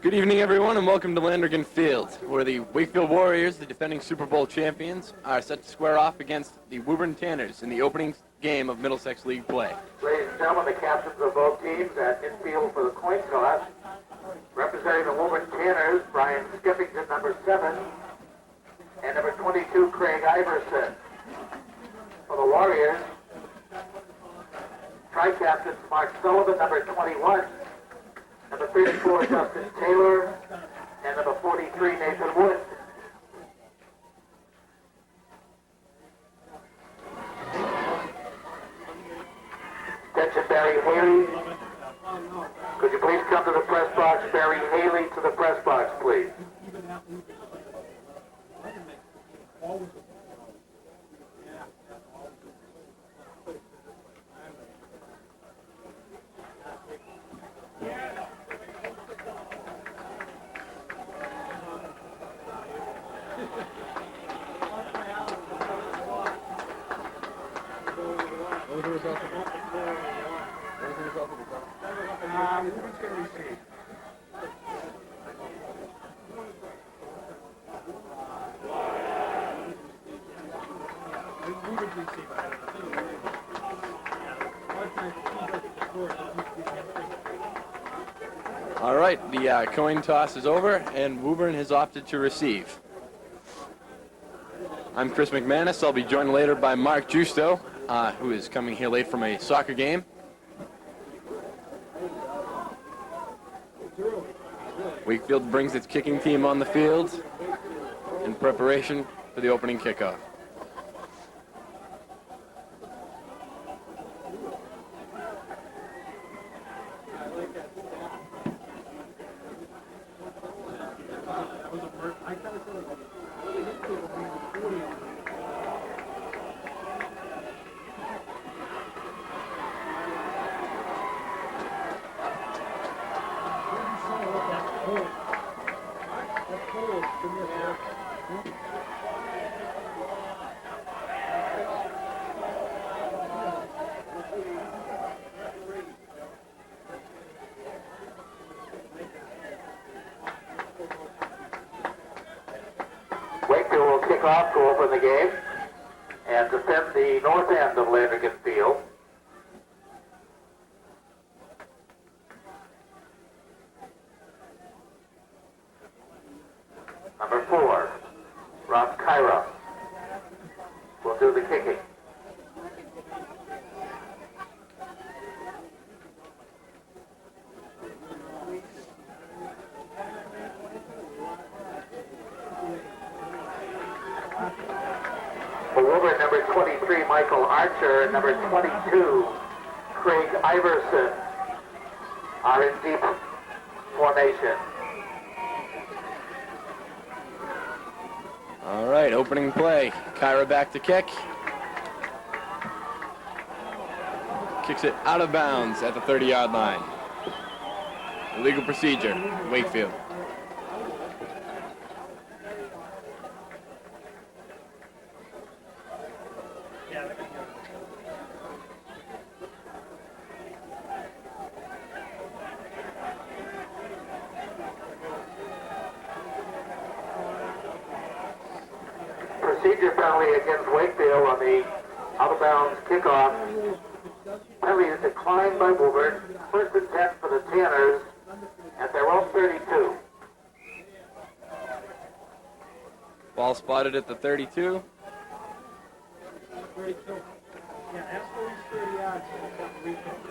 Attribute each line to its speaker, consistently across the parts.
Speaker 1: Good evening, everyone, and welcome to Landrigan Field, where the Wakefield Warriors, the defending Super Bowl champions, are set to square off against the Woburn Tanners in the opening game of Middlesex League play.
Speaker 2: Ladies and gentlemen, the captains of both teams at infield for the coin toss. Representing the Woburn Tanners, Brian Skippington, number 7, and number 22, Craig Iverson. For the Warriors, tri-captains Mark Sullivan, number 21, number 34, Justin Taylor, and number 43, Nathan Wood. Attention, Barry Haley. Could you please come to the press box? Barry Haley to the press box, please.
Speaker 1: All right, the coin toss is over, and Woburn has opted to receive. I'm Chris McManus. I'll be joined later by Mark Justo, who is coming here late from a soccer game. Wakefield brings its kicking team on the field in preparation for the opening kickoff.
Speaker 2: Wakefield will kick off to open the game and defend the north end of Landrigan Field. Number 4, Rob Kyra will do the kicking. For Woburn, number 23, Michael Archer, and number 22, Craig Iverson are in deep formation.
Speaker 1: All right, opening play. Kyra back to kick. Kicks it out of bounds at the 30-yard line. Illegal procedure, Wakefield.
Speaker 2: Procedure penalty against Wakefield on the out-of-bounds kickoff. Penalty is declined by Woburn. First and 10 for the Tanners at their own 32.
Speaker 1: Ball spotted at the 32.
Speaker 3: 32. Yeah, that's where he's 30 yards. He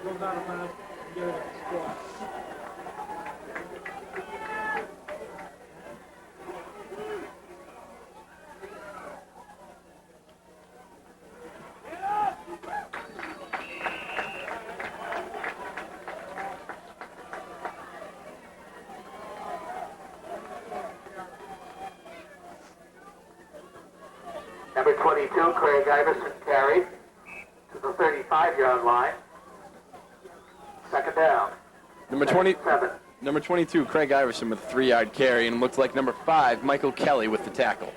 Speaker 3: goes out of bounds and get it at the squad.
Speaker 2: Number 22, Craig Iverson carried to the 35-yard line. Second down.
Speaker 1: Number 22, Craig Iverson with a 3-yard carry, and it looked like number 5, Michael Kelly with the tackle.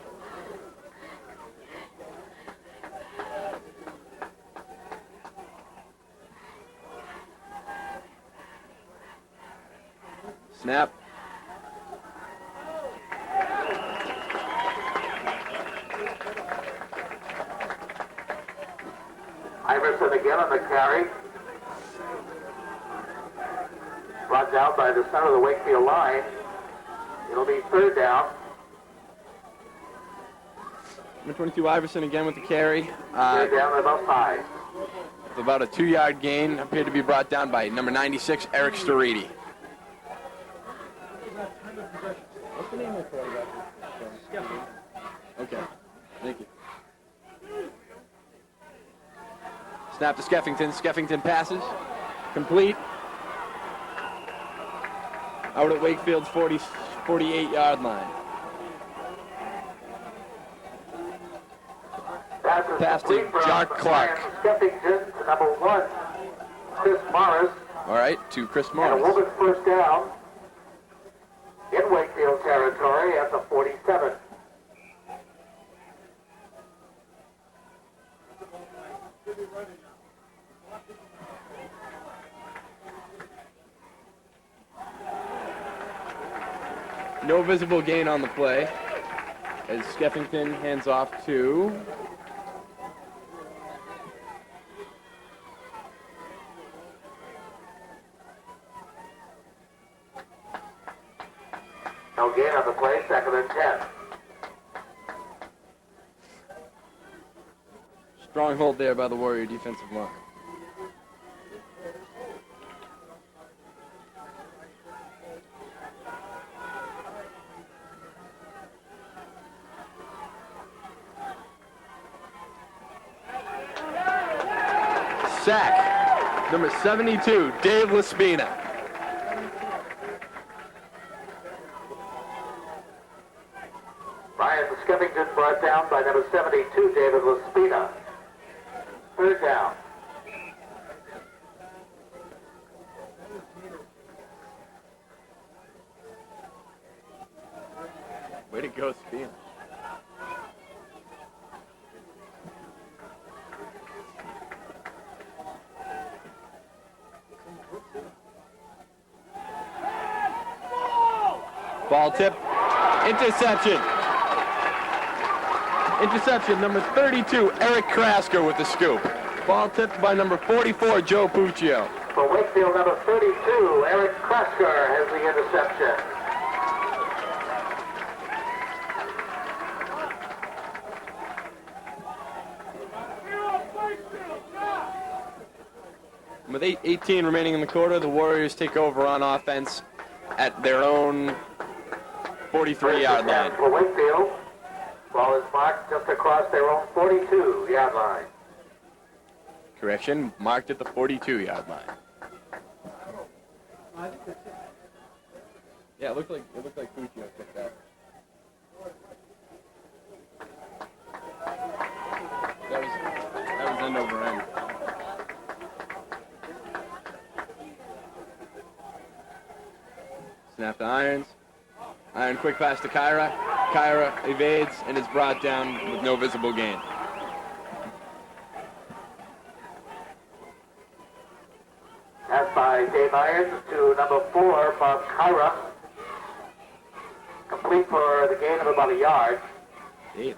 Speaker 1: Snap.
Speaker 2: Iverson again on the carry. Brought down by the center of the Wakefield line. It'll be third down.
Speaker 1: Number 22, Iverson again with the carry.
Speaker 2: Third down at about 5.
Speaker 1: With about a 2-yard gain, appeared to be brought down by number 96, Eric Staridi. What's the name of the quarterback? Okay, thank you. Snap to Skeffington. Skeffington passes. Complete. Out at Wakefield's 48-yard line. Pass to Jock Clark.
Speaker 2: Skeffington to number 1, Chris Morris.
Speaker 1: All right, to Chris
Speaker 2: And a
Speaker 1: Morris.
Speaker 2: Woburn first down in Wakefield territory at the 47.
Speaker 1: No visible gain on the play as Skeffington hands off to
Speaker 2: No gain on the play, second and 10.
Speaker 1: strong hold there by the Warrior defensive line. Sack, number 72, Dave Laspina.
Speaker 2: Brian Skeffington brought down by number 72, David Laspina. Third down.
Speaker 1: Way to go, Spina. Ball tip, interception. Interception, number 32, Eric Krasker with the scoop. Ball tipped by number 44, Joe Puccio.
Speaker 2: For Wakefield, number 32, Eric Krasker has the interception.
Speaker 1: With 8:18 remaining in the quarter, the Warriors take over on offense at their own 43-yard line.
Speaker 2: For Wakefield, ball is marked just across their own 42-yard line.
Speaker 1: Correction, marked at the 42-yard line. Yeah, it looked like Puccio picked that. That was end over end. Snap to Irons. Iron quick pass to Kyra. Kyra evades and is brought down with no visible gain.
Speaker 2: Pass by Dave Irons to number 4, Bob Kyra. Complete for the gain of about a yard.
Speaker 1: Dave,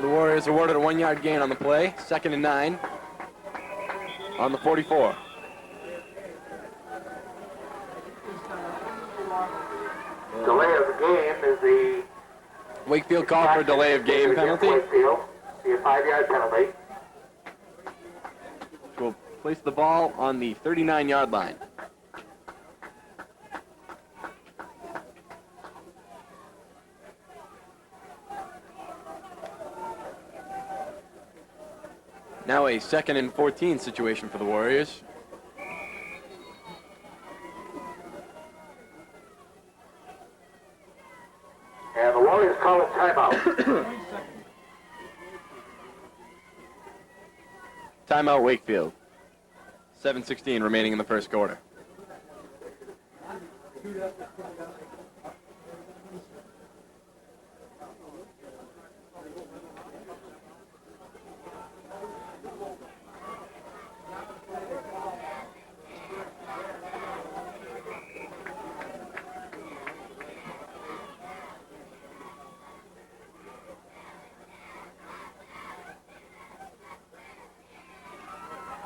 Speaker 1: the Warriors awarded a 1-yard gain on the play. 2nd and 9 on the 44.
Speaker 2: Delay of the game is the
Speaker 1: Wakefield called for a delay of game penalty,
Speaker 2: Wakefield. See a 5-yard penalty.
Speaker 1: which will place the ball on the 39-yard line. Now a 2nd and 14 situation for the Warriors.
Speaker 2: And the Warriors call a timeout.
Speaker 1: Timeout Wakefield. 7:16 remaining in the first quarter.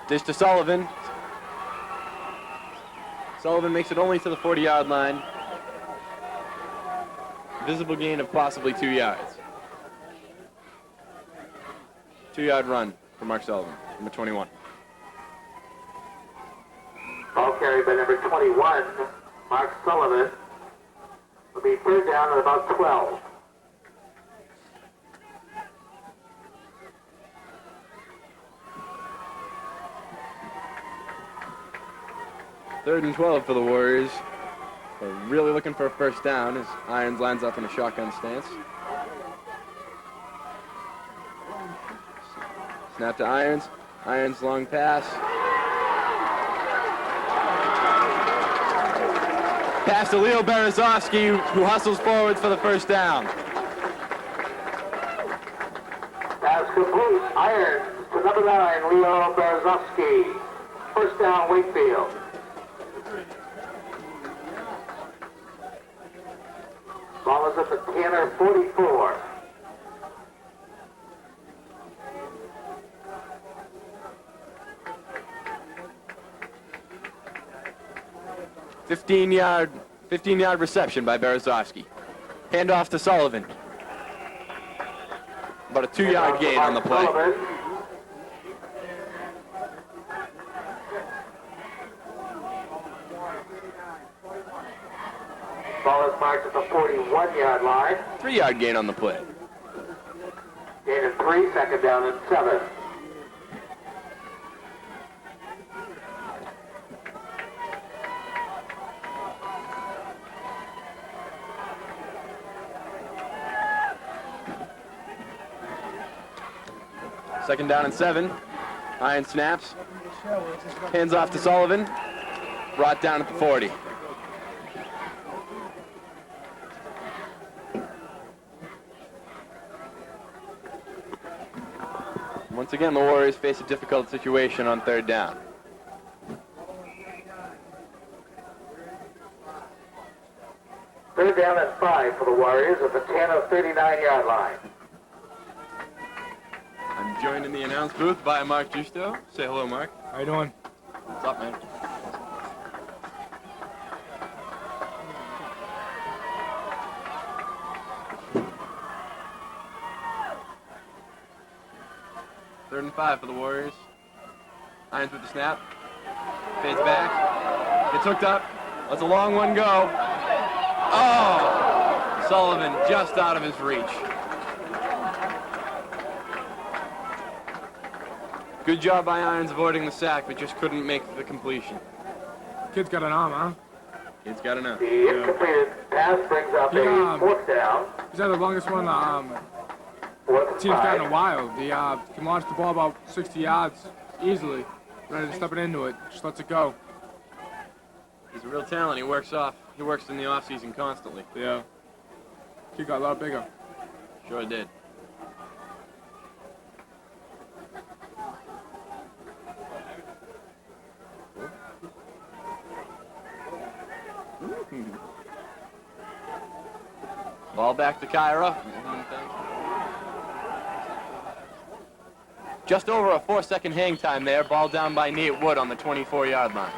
Speaker 1: Dish to Sullivan. Sullivan makes it only to the 40-yard line. Visible gain of possibly 2 yards. 2-yard run for Mark Sullivan, number 21.
Speaker 2: Ball carried by number 21, Mark Sullivan. Will be third down at about 12.
Speaker 1: Third and 12 for the Warriors. They're really looking for a first down as Irons lines up in a shotgun stance. Snap to Irons. Irons long pass. Pass to Leo Berezovsky, who hustles forward for the first down.
Speaker 2: Pass complete. Irons to number 9, Leo Berezovsky. First down, Wakefield. Ball is at the Tanner 44.
Speaker 1: Fifteen-yard reception by Berezovsky. Handoff to Sullivan. About a 2-yard gain on the play.
Speaker 2: Ball is marked at the 41-yard line.
Speaker 1: 3-yard gain on the play.
Speaker 2: Gain of 3, second down and 7.
Speaker 1: Second down and 7. Iron snaps. Hands off to Sullivan. Brought down at the 40. Once again, the Warriors face a difficult situation on third down.
Speaker 2: Third down and 5 for the Warriors at the Tanner 39-yard line.
Speaker 1: I'm joined in the announce booth by Mark Justo. Say hello, Mark.
Speaker 4: How you doing?
Speaker 1: What's up, man? Third and 5 for the Warriors. Hines with the snap. Fades back. Gets hooked up. Lets a long one go. Oh! Sullivan just out of his reach. Good job by Irons avoiding the sack, but just couldn't make the completion.
Speaker 4: Kid's got an arm, huh?
Speaker 1: Kid's got enough.
Speaker 2: The incompleted pass brings up a fourth down.
Speaker 4: He's had the longest one
Speaker 2: Fourth and
Speaker 4: team's got in
Speaker 2: 5.
Speaker 4: a while. He can launch the ball about 60 yards easily. Ready to step it into it. Just lets it go.
Speaker 1: He's a real talent. He works in the off season constantly.
Speaker 4: Yeah. Kid got a lot bigger.
Speaker 1: Sure did. Ball back to Kyra. Just over a 4-second hang time there. Ball down by Nate Wood on the 24-yard line.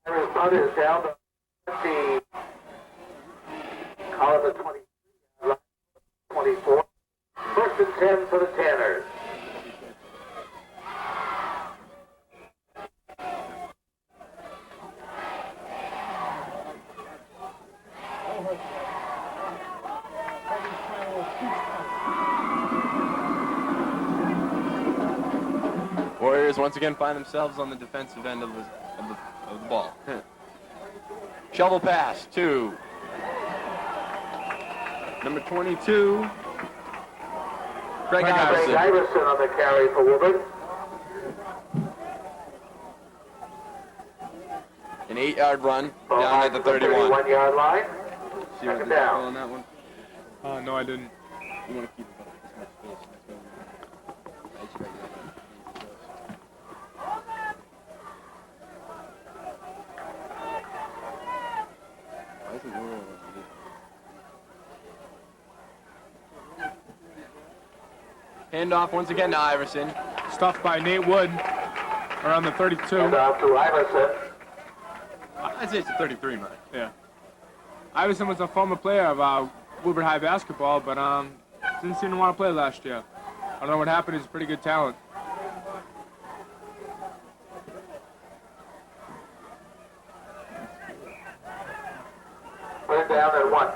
Speaker 2: His punt is down to the call it the 20, 24. First and 10 for the Tanners.
Speaker 1: Warriors once again find themselves on the defensive end of the ball. Shovel pass to number 22, Craig
Speaker 2: Craig
Speaker 1: Iverson.
Speaker 2: Iverson on the carry for Woburn.
Speaker 1: An 8-yard run
Speaker 2: Ball
Speaker 1: down at the 31.
Speaker 2: 31-yard line.
Speaker 1: See what
Speaker 2: Second
Speaker 1: they
Speaker 2: down.
Speaker 1: call on that one?
Speaker 4: No, I didn't.
Speaker 1: You want to keep about this much space. I expect that. Why isn't Laurel Handoff once again to Iverson.
Speaker 4: Stuffed by Nate Wood around the 32.
Speaker 2: And off to Iverson.
Speaker 1: I'd say it's a 33, man.
Speaker 4: Yeah. Iverson was a former player of Woburn High basketball, but didn't seem to want to play last year. I don't know what happened. He's a pretty good talent.
Speaker 2: Put it down at 1.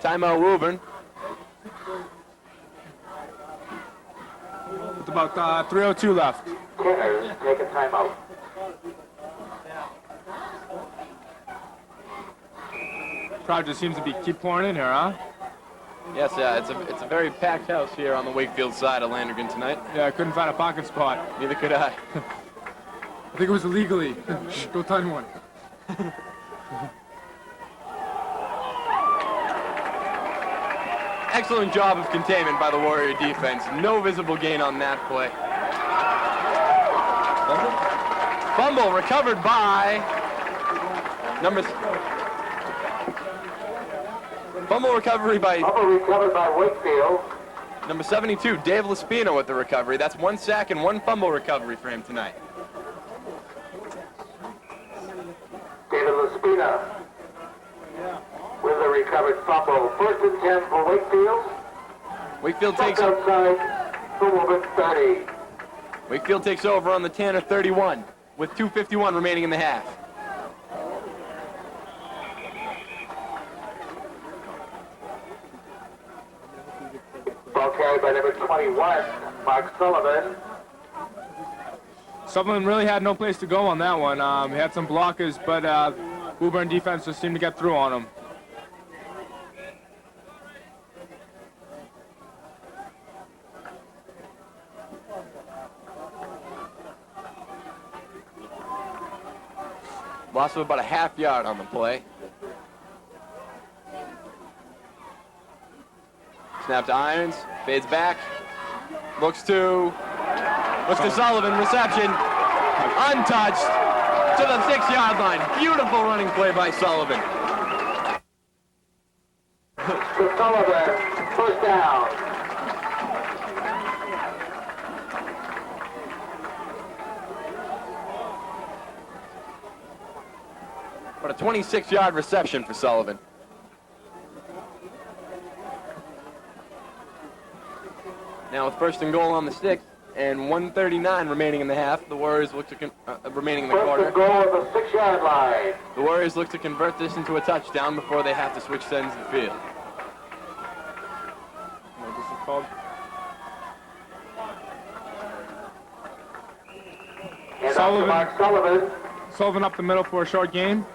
Speaker 1: Timeout Woburn.
Speaker 4: With about 3:02 left.
Speaker 2: Tanners take a timeout.
Speaker 4: Crowd just seems to keep pouring in here, huh?
Speaker 1: Yes, it's a very packed house here on the Wakefield side of Landrigan tonight.
Speaker 4: Yeah, I couldn't find a parking spot.
Speaker 1: Neither could I.
Speaker 4: I think it was illegally. Shh, don't tell anyone.
Speaker 1: Excellent job of containment by the Warrior defense. No visible gain on that play. Fumble recovered by Fumble recovery by
Speaker 2: Fumble recovered by Wakefield.
Speaker 1: number 72, Dave Laspina with the recovery. That's 1 sack and 1 fumble recovery for him tonight.
Speaker 2: David Laspina with a recovered fumble. 1st and 10 for Wakefield.
Speaker 1: Wakefield
Speaker 2: Tucked
Speaker 1: takes
Speaker 2: outside for Woburn 30.
Speaker 1: Wakefield takes over on the Tanner 31 with 2:51 remaining in the half.
Speaker 2: Ball carried by number 21, Mark Sullivan.
Speaker 4: Sullivan really had no place to go on that one. He had some blockers, but Woburn defense just seemed to get through on him.
Speaker 1: Loss of about a half yard on the play. Snap to Irons, fades back, looks to Sullivan, reception, untouched, to the 6-yard line. Beautiful running play by Sullivan.
Speaker 2: To Sullivan, 1st down.
Speaker 1: But a 26-yard reception for Sullivan. Now with 1st and goal on the 6 and 1:39 remaining in the half, the Warriors look to remaining in the
Speaker 2: 1st
Speaker 1: quarter.
Speaker 2: and goal at the 6-yard line.
Speaker 1: The Warriors look to convert this into a touchdown before they have to switch ends of the field.
Speaker 4: What this is called?
Speaker 2: And
Speaker 4: Sullivan.
Speaker 2: off to Mark Sullivan.
Speaker 4: Sullivan up the middle for a short gain.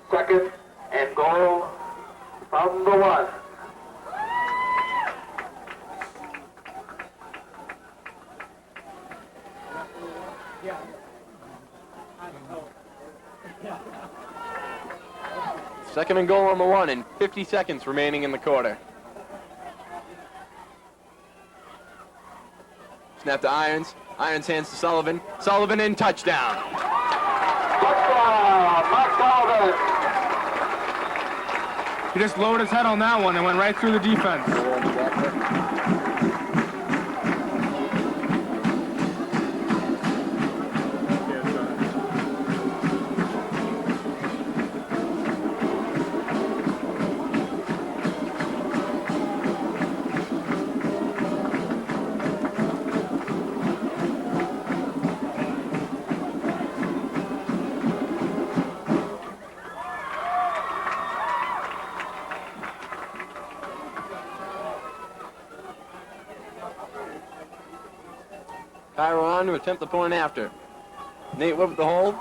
Speaker 2: Second and goal from the 1.
Speaker 1: Second and goal on the 1 and 50 seconds remaining in the quarter. Snap to Irons. Irons hands to Sullivan. Sullivan in, touchdown.
Speaker 2: Touchdown, Mark Sullivan.
Speaker 4: He just lowered his head on that one and went right through the defense.
Speaker 1: Kyra on to attempt the point after. Nate Wood with the hold.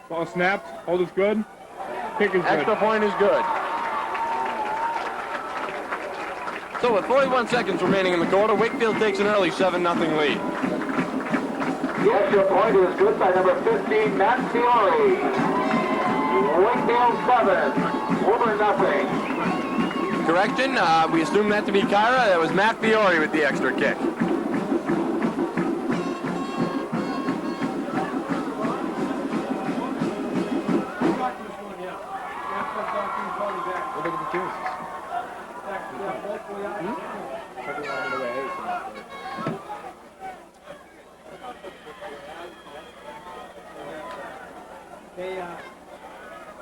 Speaker 4: Ball snapped. Hold is good. Kick is good.
Speaker 1: Extra point is good. So with 41 seconds remaining in the quarter, Wakefield takes an early 7-0 lead.
Speaker 2: The extra point is good by number 15, Matt Fiore. Wakefield 7, Woburn nothing.
Speaker 1: Correction, we assume that to be Kyra. That was Matt Fiore with the extra kick.
Speaker 4: Look at the teams.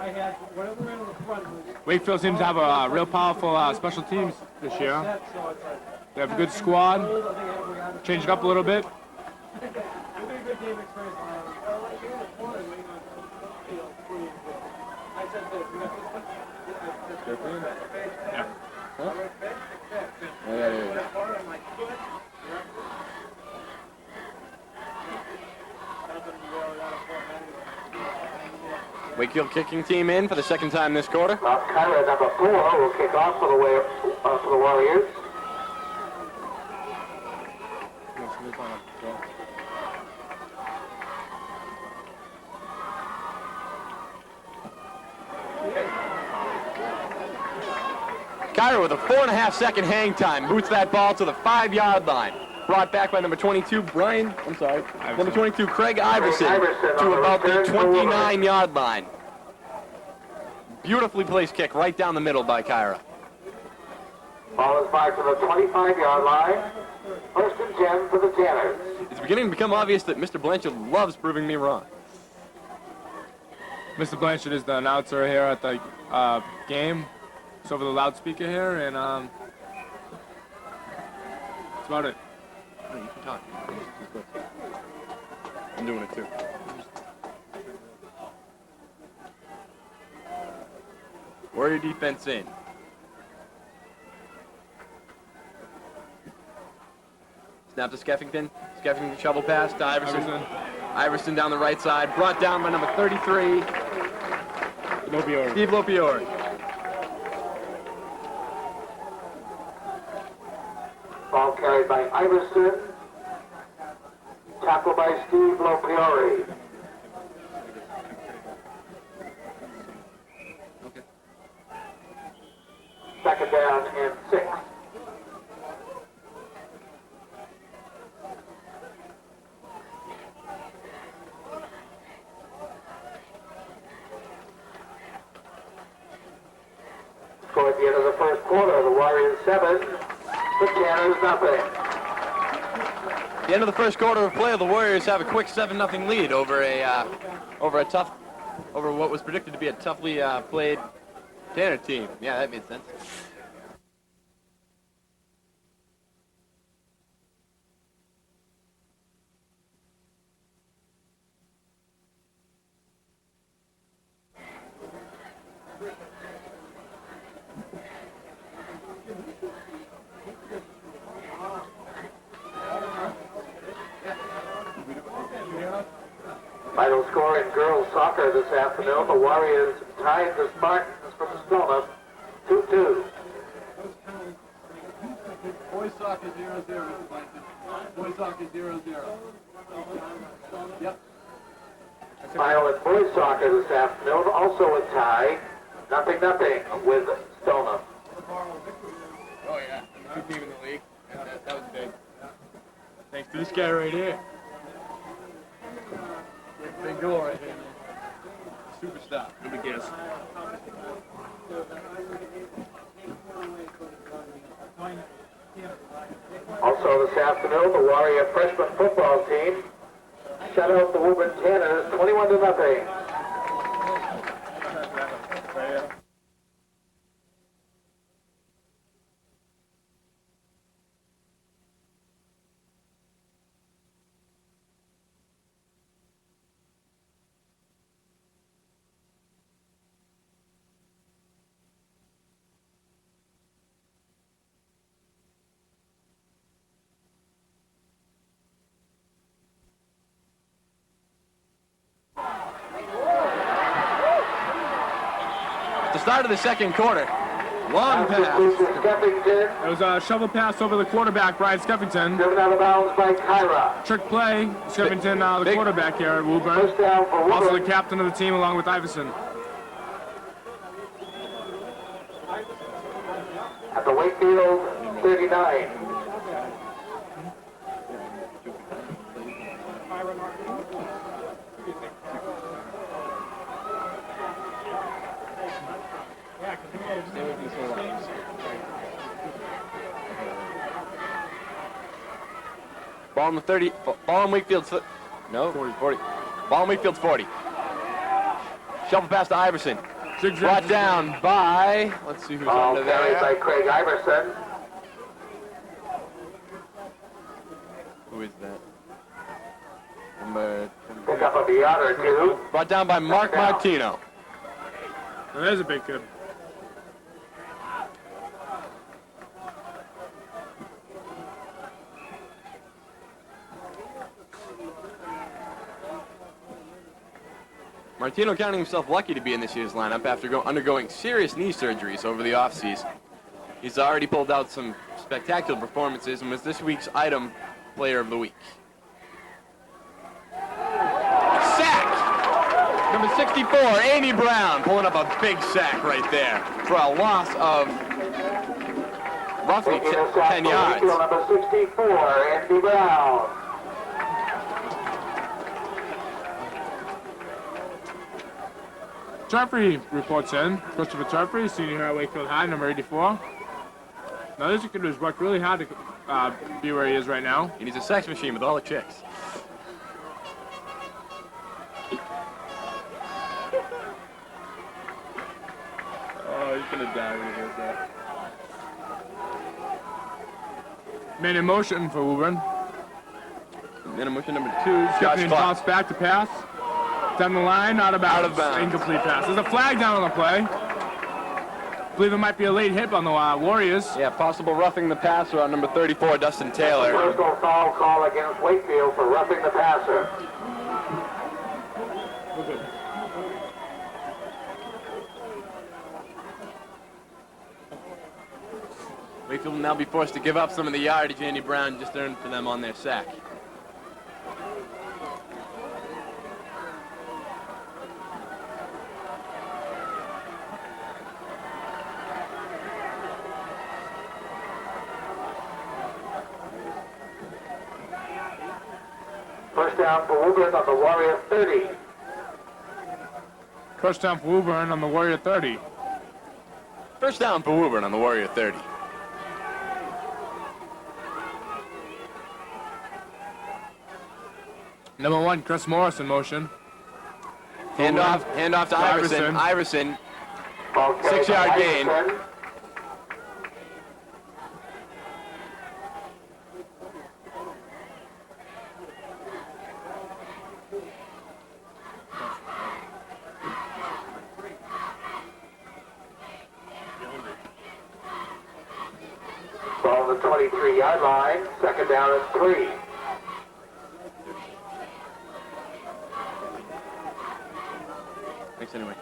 Speaker 3: I had whatever ran in the front was
Speaker 4: Wakefield seems to have a real powerful special teams this year.
Speaker 3: set, so it's like,
Speaker 4: They have a good squad.
Speaker 3: I think we got it.
Speaker 4: Change it up a little bit.
Speaker 3: It'll be a good game experience. I said this, we got this one.
Speaker 4: Yeah.
Speaker 1: Wakefield kicking team in for the second time this quarter.
Speaker 2: Kyra, number 4, will kick off for the Warriors.
Speaker 1: Kyra with a 4.5-second hang time boots that ball to the 5-yard line. Brought back by number 22, number 22, Craig Iverson, to about the 29-yard line. Beautifully placed kick right down the middle by Kyra.
Speaker 2: Ball is marked to the 25-yard line. First and 10 for the Tanners.
Speaker 1: It's beginning to become obvious that Mr. Blanchard loves proving me wrong.
Speaker 4: Mr. Blanchard is the announcer here at the game. It's over the loudspeaker here, and that's about it.
Speaker 1: Oh, you can talk. I'm doing it too. Warrior defense in. Snap to Skeffington. Skeffington shovel pass to Iverson. Iverson down the right side. Brought down by number 33.
Speaker 4: Lopiore.
Speaker 1: Steve Lopiore.
Speaker 2: Ball carried by Iverson. Tackle by Steve Lopiore. Second down and 6. Toward the end of the first quarter, the Warriors 7, the Tanners nothing.
Speaker 1: At the end of the first quarter of play, the Warriors have a quick 7-0 lead over what was predicted to be a toughly played Tanner team. Yeah, that made sense.
Speaker 2: Final score in girls soccer this afternoon, the Warriors tied the Spartans from Stoneham 2-2.
Speaker 1: Boys soccer 0-0, Mr. Blanchard. Boys soccer 0-0. Yep.
Speaker 2: Final in boys soccer this afternoon, also a tie, 0-0 with Stoneham.
Speaker 1: Oh yeah, good team in the league. That was big. Thanks to this guy right here. Big goal right here, man. Superstar. Let me guess.
Speaker 2: Also this afternoon, the Warrior freshman football team shut out the Woburn Tanners 21-0.
Speaker 1: At the start of the second quarter, Long
Speaker 2: Pass
Speaker 1: pass.
Speaker 2: to Skeffington.
Speaker 4: It was a shovel pass over the quarterback, Brian Skeffington.
Speaker 2: Driven out of bounds by Kyra.
Speaker 4: Trick play. Skeffington, the
Speaker 1: big-
Speaker 4: quarterback here at Woburn.
Speaker 2: First down for
Speaker 4: Also the
Speaker 2: Woburn.
Speaker 4: captain of the team along with Iverson.
Speaker 2: At the Wakefield 39.
Speaker 1: Ball on the 30. Ball on Wakefield's foot. No, 40. Ball on Wakefield's 40. Shuffle pass to Iverson. Brought down by, let's see who's
Speaker 2: Ball
Speaker 1: under
Speaker 2: carried by
Speaker 1: there.
Speaker 2: Craig Iverson.
Speaker 1: Who is that? Number
Speaker 2: Pick up of a yard or two.
Speaker 1: brought down by Mark
Speaker 2: Down.
Speaker 1: Martino.
Speaker 4: There's a big kid.
Speaker 1: Martino counting himself lucky to be in this year's lineup after undergoing serious knee surgeries over the offseason. He's already pulled out some spectacular performances and was this week's item player of the week. Sack! Number 64, Andy Brown, pulling up a big sack right there for a loss of roughly
Speaker 2: Taking a sack
Speaker 1: 10
Speaker 2: for
Speaker 1: yards.
Speaker 2: Wakefield number 64, Andy Brown.
Speaker 4: Jeffrey reports in. Christopher Jeffrey, senior here at Wakefield High, number 84. Now this kid has worked really hard to be where he is right now.
Speaker 1: And he's a sex machine with all the chicks.
Speaker 4: Oh, he's gonna die when he hears that. Man in motion for Woburn.
Speaker 1: And motion number 2, Josh
Speaker 4: Skeffington
Speaker 1: Clark.
Speaker 4: toss back to pass. Down the line, out of bounds.
Speaker 1: Out of bounds.
Speaker 4: Incomplete pass. There's a flag down on the play. I believe it might be a late hit on the Warriors.
Speaker 1: Yeah, possible roughing the passer on number 34, Dustin Taylor.
Speaker 2: Personal foul call against Wakefield for roughing the passer.
Speaker 1: Wakefield will now be forced to give up some of the yardage Andy Brown just earned for them on their sack.
Speaker 2: First down for Woburn on the Warrior 30.
Speaker 4: First down for Woburn on the Warrior 30.
Speaker 1: First down for Woburn on the Warrior 30.
Speaker 4: Number 1, Chris Morris in motion.
Speaker 1: Handoff to Iverson. Iverson,
Speaker 2: Ball carried
Speaker 1: 6-yard
Speaker 2: by
Speaker 1: gain.
Speaker 2: Iverson. Ball on the 23-yard line. Second down and 3.
Speaker 1: Thanks anyway.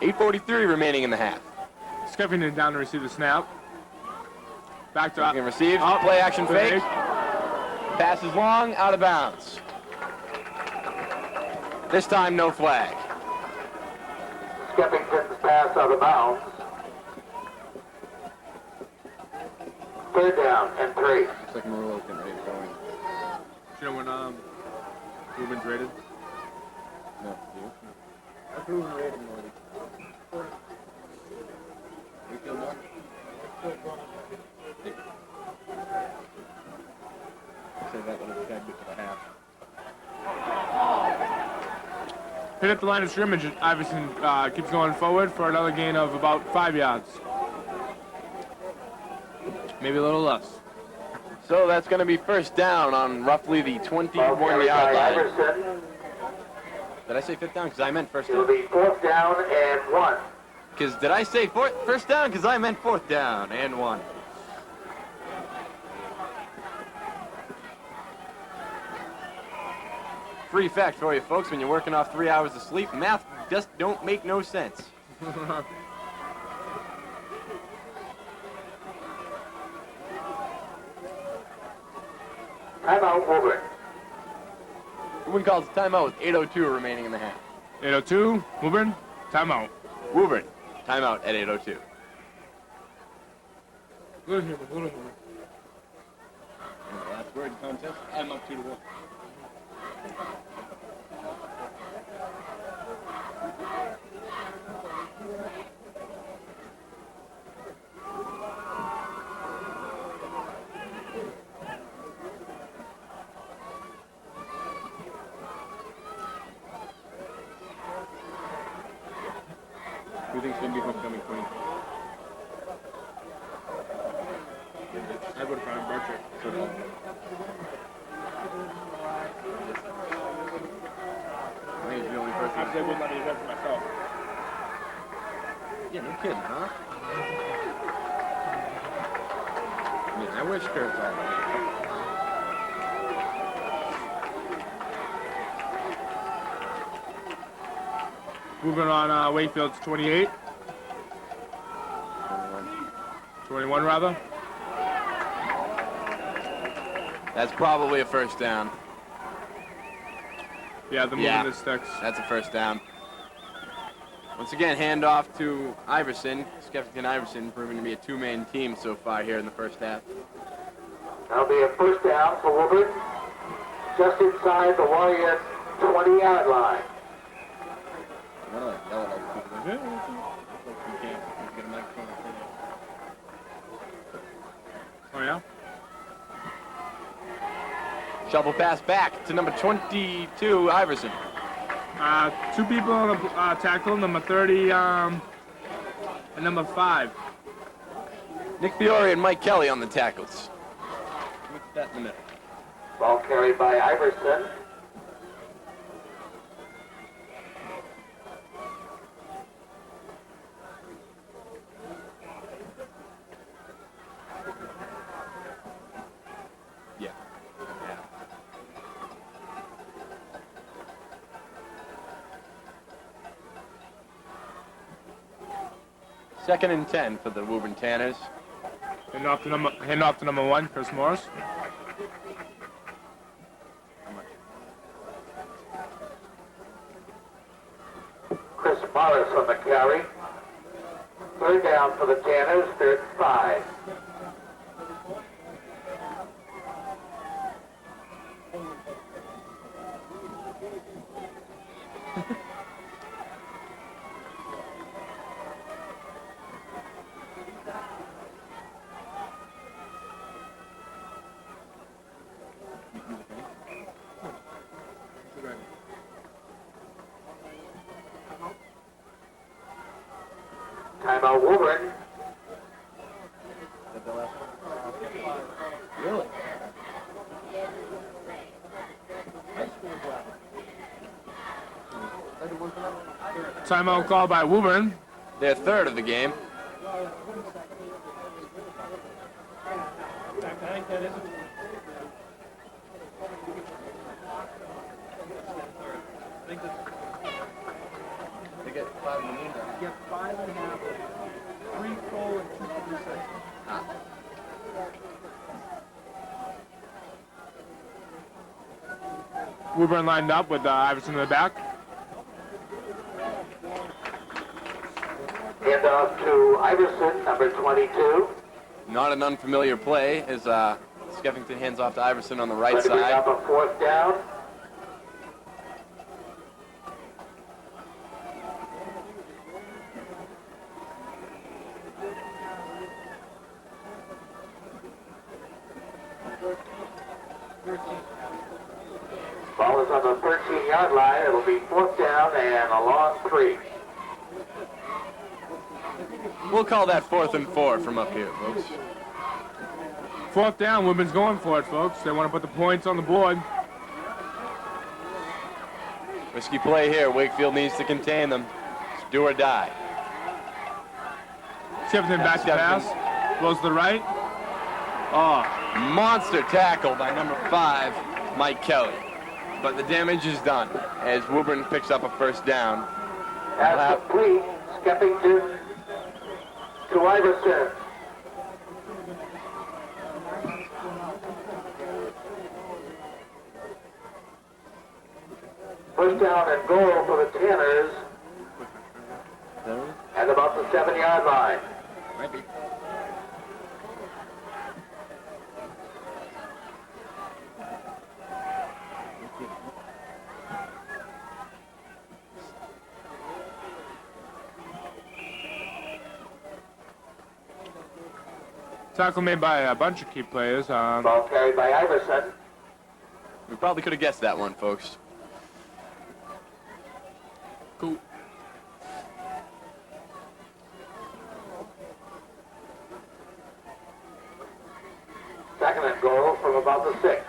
Speaker 1: 8:43 remaining in the half.
Speaker 4: Skeffington down to receive the snap. Back to
Speaker 1: Can receive.
Speaker 4: up.
Speaker 1: Play action fake. Pass is long, out of bounds. This time, no flag.
Speaker 2: Skeffington's pass out of bounds. Third down and 3.
Speaker 1: Looks like Marullo's getting ready to go in.
Speaker 4: You know when Woburns rated?
Speaker 1: No, you?
Speaker 3: What's Woburn rated, Morty?
Speaker 1: Wakefield North? Say that little guy for the half.
Speaker 4: Hit at the line of scrimmage. Iverson keeps going forward for another gain of about 5 yards. Maybe a little less.
Speaker 1: So that's going to be first down on roughly the
Speaker 2: Ball carried by
Speaker 1: 21-yard line.
Speaker 2: Iverson.
Speaker 1: Did I say fifth down? Because I meant first
Speaker 2: It'll
Speaker 1: down.
Speaker 2: be fourth down and 1.
Speaker 1: Because did I say first down? Because I meant fourth down and 1. Free fact for you folks: when you're working off 3 hours of sleep, math just don't make no sense.
Speaker 2: Timeout, Woburn.
Speaker 1: Woburn calls a timeout with 8:02 remaining in the half.
Speaker 4: 8:02, Woburn, timeout.
Speaker 1: Woburn, timeout at 8:02.
Speaker 4: Little humor, little humor.
Speaker 1: Last word contest. I'm up 2-1. Who thinks going to be homecoming queen?
Speaker 4: I would have found Berkshire.
Speaker 1: So do I. I think he's the only person.
Speaker 4: Obviously, I wouldn't let me vote for myself.
Speaker 1: Yeah, no kidding, huh? I mean, I wish Kurt's all right.
Speaker 4: Moving on, Wakefield's 28. 21 rather.
Speaker 1: That's probably a first down.
Speaker 4: Yeah, the moving the sticks.
Speaker 1: That's a first down. Once again, handoff to Iverson. Skeffington Iverson proving to be a two-man team so far here in the first half.
Speaker 2: That'll be a first down for Woburn, just inside the Warriors' 20-yard line.
Speaker 1: What do I yell at other people? You can't. You get a microphone.
Speaker 4: Oh, yeah?
Speaker 1: Shovel pass back to number 22, Iverson.
Speaker 4: Two people on the tackle, number 30 and number 5.
Speaker 1: Nick Fiore and Mike Kelly on the tackles. Look at that in a minute.
Speaker 2: Ball carried by Iverson.
Speaker 1: Yeah. Second and 10 for the Woburn Tanners.
Speaker 4: Hand off to number 1, Chris Morris.
Speaker 2: Chris Morris on the carry. Third down for the Tanners, third and 5. Timeout, Woburn.
Speaker 1: Really?
Speaker 4: Timeout called by Woburn.
Speaker 1: Their third of the game. They get 5 in the meantime.
Speaker 3: Get 5.5, 3 full and 2 56.
Speaker 4: Woburn lined up with Iverson in the back.
Speaker 2: Hand off to Iverson, number 22.
Speaker 1: Not an unfamiliar play as Skeffington hands off to Iverson on the right
Speaker 2: Going to bring
Speaker 1: side.
Speaker 2: up a fourth down. Ball is on the 13-yard line. It'll be fourth down and a long 3.
Speaker 1: We'll call that 4th and 4 from up here, folks.
Speaker 4: 4th down, Woburn's going for it, folks. They want to put the points on the board.
Speaker 1: Risky play here. Wakefield needs to contain them. It's do or die.
Speaker 4: Skeffington back to pass. Goes to the right.
Speaker 1: Oh, monster tackle by number 5, Mike Kelly. But the damage is done as Woburn picks up a first down.
Speaker 2: Pass complete. Skeffington to Iverson. First down and goal for the Tanners at about the 7-yard line.
Speaker 1: Might be.
Speaker 4: Tackle made by a bunch of key players.
Speaker 2: Ball carried by Iverson.
Speaker 1: We probably could have guessed that one, folks. Cool.
Speaker 2: Second and goal from about the 6.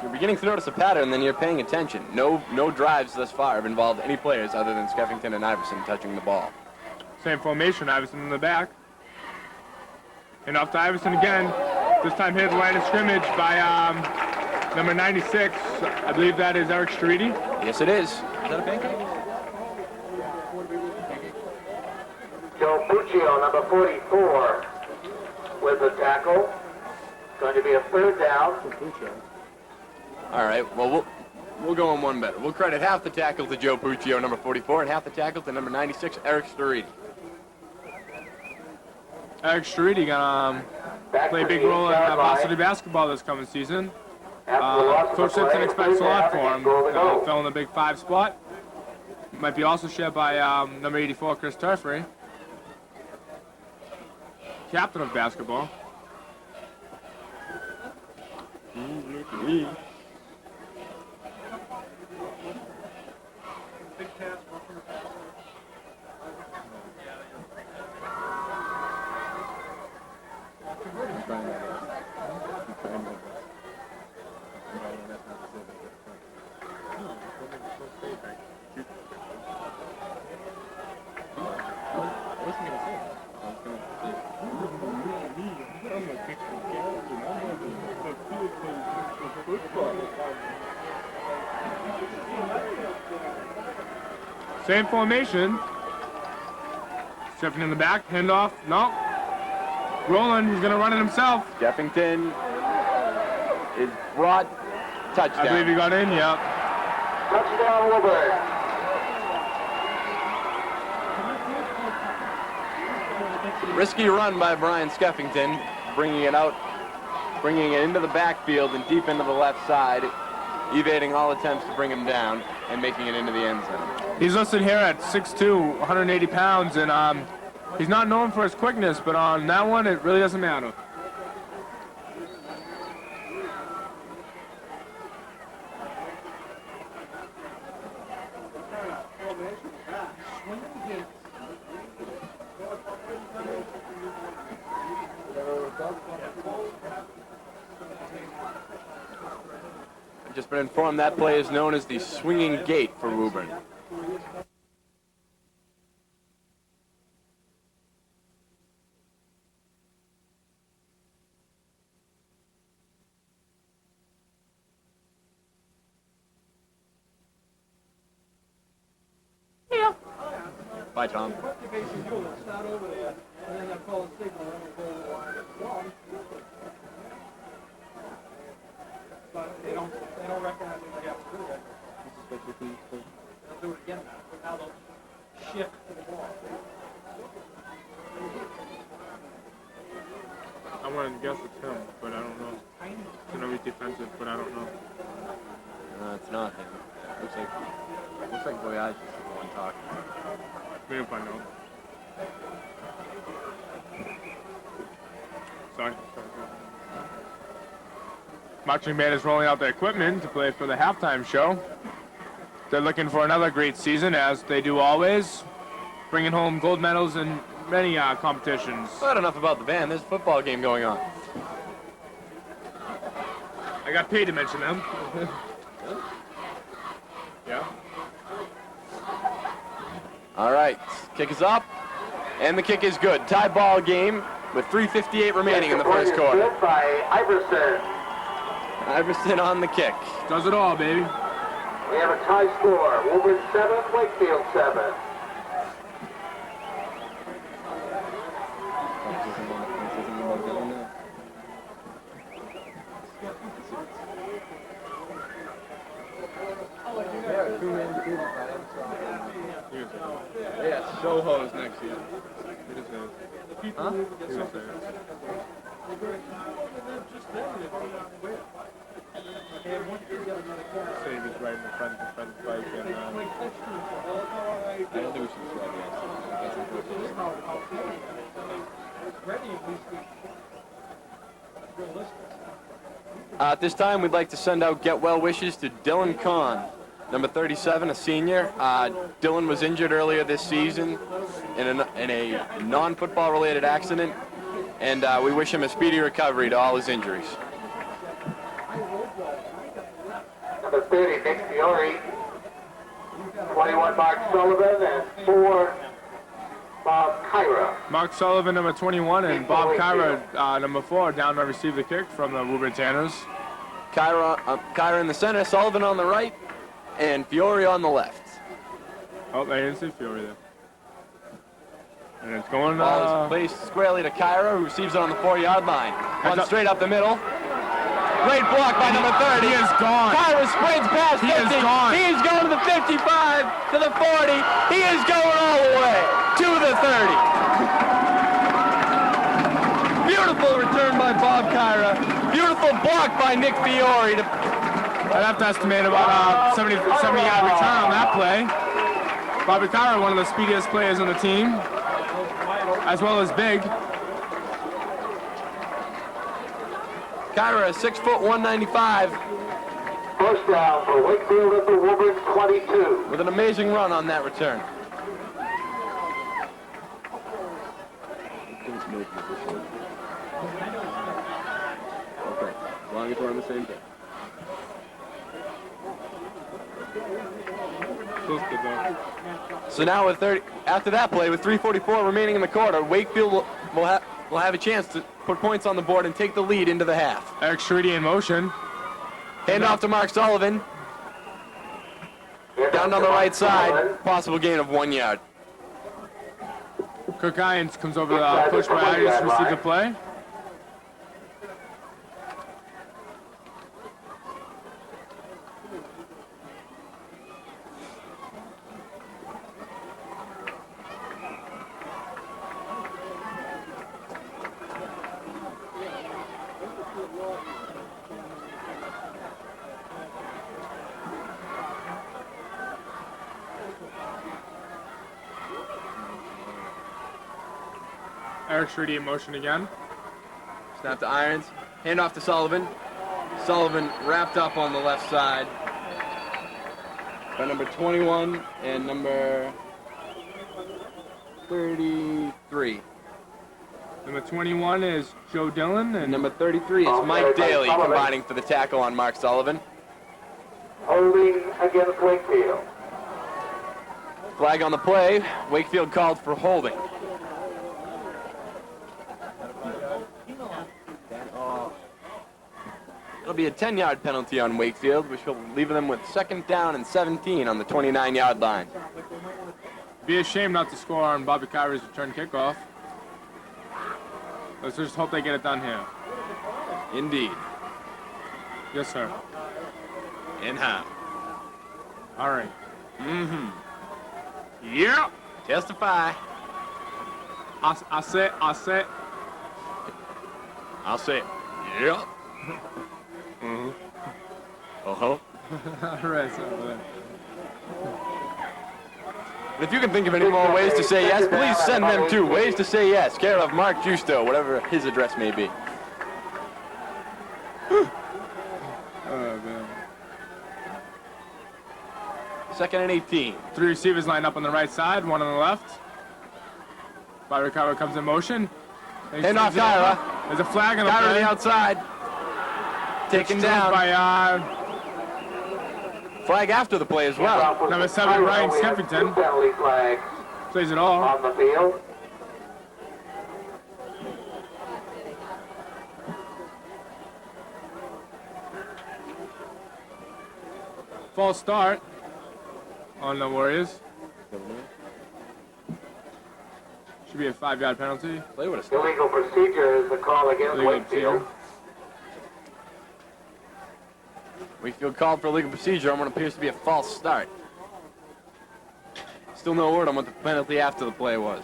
Speaker 1: You're beginning to notice a pattern, then you're paying attention. No drives thus far have involved any players other than Skeffington and Iverson touching the ball.
Speaker 4: Same formation, Iverson in the back. And off to Iverson again. This time hit the line of scrimmage by number 96. I believe that is Eric Streety.
Speaker 1: Yes, it is. Is that a pancake?
Speaker 2: Joe Puccio, number 44, with the tackle. Going to be a third down.
Speaker 1: All right, well, we'll go on one better. We'll credit half the tackle to Joe Puccio, number 44, and half the tackle to number 96, Eric Streety.
Speaker 4: Eric Streety gonna play a big role in varsity basketball this coming season. Coach Simpson expects a lot for him. Filling the big 5 spot. Might be also shared by number 84, Chris Turfrey, captain of basketball. Same formation. Stepping in the back, handoff, no. Roland, he's gonna run it himself.
Speaker 1: Skeffington is brought, touchdown.
Speaker 4: I believe he got in, yeah.
Speaker 2: Touchdown, Woburn.
Speaker 1: Risky run by Brian Skeffington, bringing it into the backfield and deep into the left side, evading all attempts to bring him down and making it into the end zone.
Speaker 4: He's listed here at 6'2", 180 pounds, and he's not known for his quickness, but on that one, it really doesn't matter.
Speaker 1: I've just been informed that play is known as the swinging gate for Woburn. Bye, Tom.
Speaker 3: But they don't recognize what you have to do there. They'll do it again now. Now they'll shift to the ball.
Speaker 4: I wanted to guess it's him, but I don't know. I know he's defensive, but I don't know.
Speaker 1: No, it's not him. Looks like WHS is the one talking.
Speaker 4: Maybe if I know. Sorry. Marching band is rolling out their equipment to play for the halftime show. They're looking for another great season, as they do always, bringing home gold medals in many competitions.
Speaker 1: Not enough about the band. There's a football game going on.
Speaker 4: I got paid to mention them. Yeah.
Speaker 1: All right, kick is up, and the kick is good. Tie ball game with 3:58 remaining in the first quarter.
Speaker 2: Good by Iverson.
Speaker 1: Iverson on the kick.
Speaker 4: Does it all, baby.
Speaker 2: We have a tie score. Woburn 7, Wakefield 7.
Speaker 1: Yeah, Soho's next year.
Speaker 4: Huh? Say he was right in the front bike and
Speaker 1: I don't think we should swap the accident. That's unfortunate. At this time, we'd like to send out get well wishes to Dylan Kahn, number 37, a senior. Dylan was injured earlier this season in a non-football related accident, and we wish him a speedy recovery to all his injuries.
Speaker 2: Number 30, Nick Fiore. 21, Mark Sullivan, and 4, Bob Kyra.
Speaker 4: Mark Sullivan, number 21, and Bob Kyra, number 4, down to receive the kick from the Woburn Tanners.
Speaker 1: Kyra in the center, Sullivan on the right, and Fiore on the left.
Speaker 4: Oh, I didn't see Fiore there. And it's going.
Speaker 1: Ball is placed squarely to Kyra, who receives it on the 4-yard line. One straight up the middle. Great block by number 30.
Speaker 4: He is gone.
Speaker 1: Kyra sprints past 50.
Speaker 4: He is gone.
Speaker 1: He is going to the 55, to the 40. He is going all the way to the 30. Beautiful return by Bob Kyra. Beautiful block by Nick Fiore.
Speaker 4: I'd have to estimate about 70-yard return on that play. Bobby Kyra, one of the speediest players on the team, as well as big.
Speaker 1: Kyra, 6 foot 195.
Speaker 2: First down for Wakefield at the Woburn 22.
Speaker 1: With an amazing run on that return. Okay, as long as we're on the same thing. So now with 30, after that play, with 3:44 remaining in the quarter, Wakefield will have a chance to put points on the board and take the lead into the half.
Speaker 4: Eric Schreedy in motion.
Speaker 1: Hand off to Mark Sullivan. Down on the right side, possible gain of 1 yard.
Speaker 4: Cook Irons comes over to push by Arias to receive the play. Eric Schreedy in motion again.
Speaker 1: Snap to Irons. Hand off to Sullivan. Sullivan wrapped up on the left side by number 21 and number 33.
Speaker 4: Number 21 is Joe Dillon, and
Speaker 1: Number 33 is Mike Daly combining for the tackle on Mark Sullivan.
Speaker 2: Holding against Wakefield.
Speaker 1: Flag on the play. Wakefield called for holding. It'll be a 10-yard penalty on Wakefield, which will leave them with 2nd down and 17 on the 29-yard line.
Speaker 4: be a shame not to score on Bobby Kyra's return kickoff. Let's just hope they get it done here.
Speaker 1: Indeed.
Speaker 4: Yes, sir.
Speaker 1: And how?
Speaker 4: All right.
Speaker 1: Mm-hmm. Yeah. Testify.
Speaker 4: I say.
Speaker 1: I'll say it. Yeah. Mm-hmm. Uh-huh.
Speaker 4: All right, so,
Speaker 1: And if you can think of any more ways to say yes, please send them to Ways to Say Yes, care of Mark Justo, whatever his address may be.
Speaker 4: oh, man.
Speaker 1: 2nd and 18.
Speaker 4: Three receivers lined up on the right side, one on the left. Bobby Kyra comes in motion.
Speaker 1: Hand off Kyra.
Speaker 4: There's a flag on the
Speaker 1: Kyra to
Speaker 4: play.
Speaker 1: the outside. Taken
Speaker 4: Struck
Speaker 1: down.
Speaker 4: by
Speaker 1: Flag after the play as well.
Speaker 4: Number 7, Ryan Skeffington.
Speaker 2: Penalty flags
Speaker 4: Plays it all.
Speaker 2: on the field.
Speaker 4: false start on the Warriors. Should be a 5-yard penalty.
Speaker 1: Play would have stopped.
Speaker 2: Illegal procedure is the call against
Speaker 4: Illegal
Speaker 2: Wakefield.
Speaker 4: procedure.
Speaker 1: Wakefield called for legal procedure on what appears to be a false start. Still no word on what the penalty after the play was.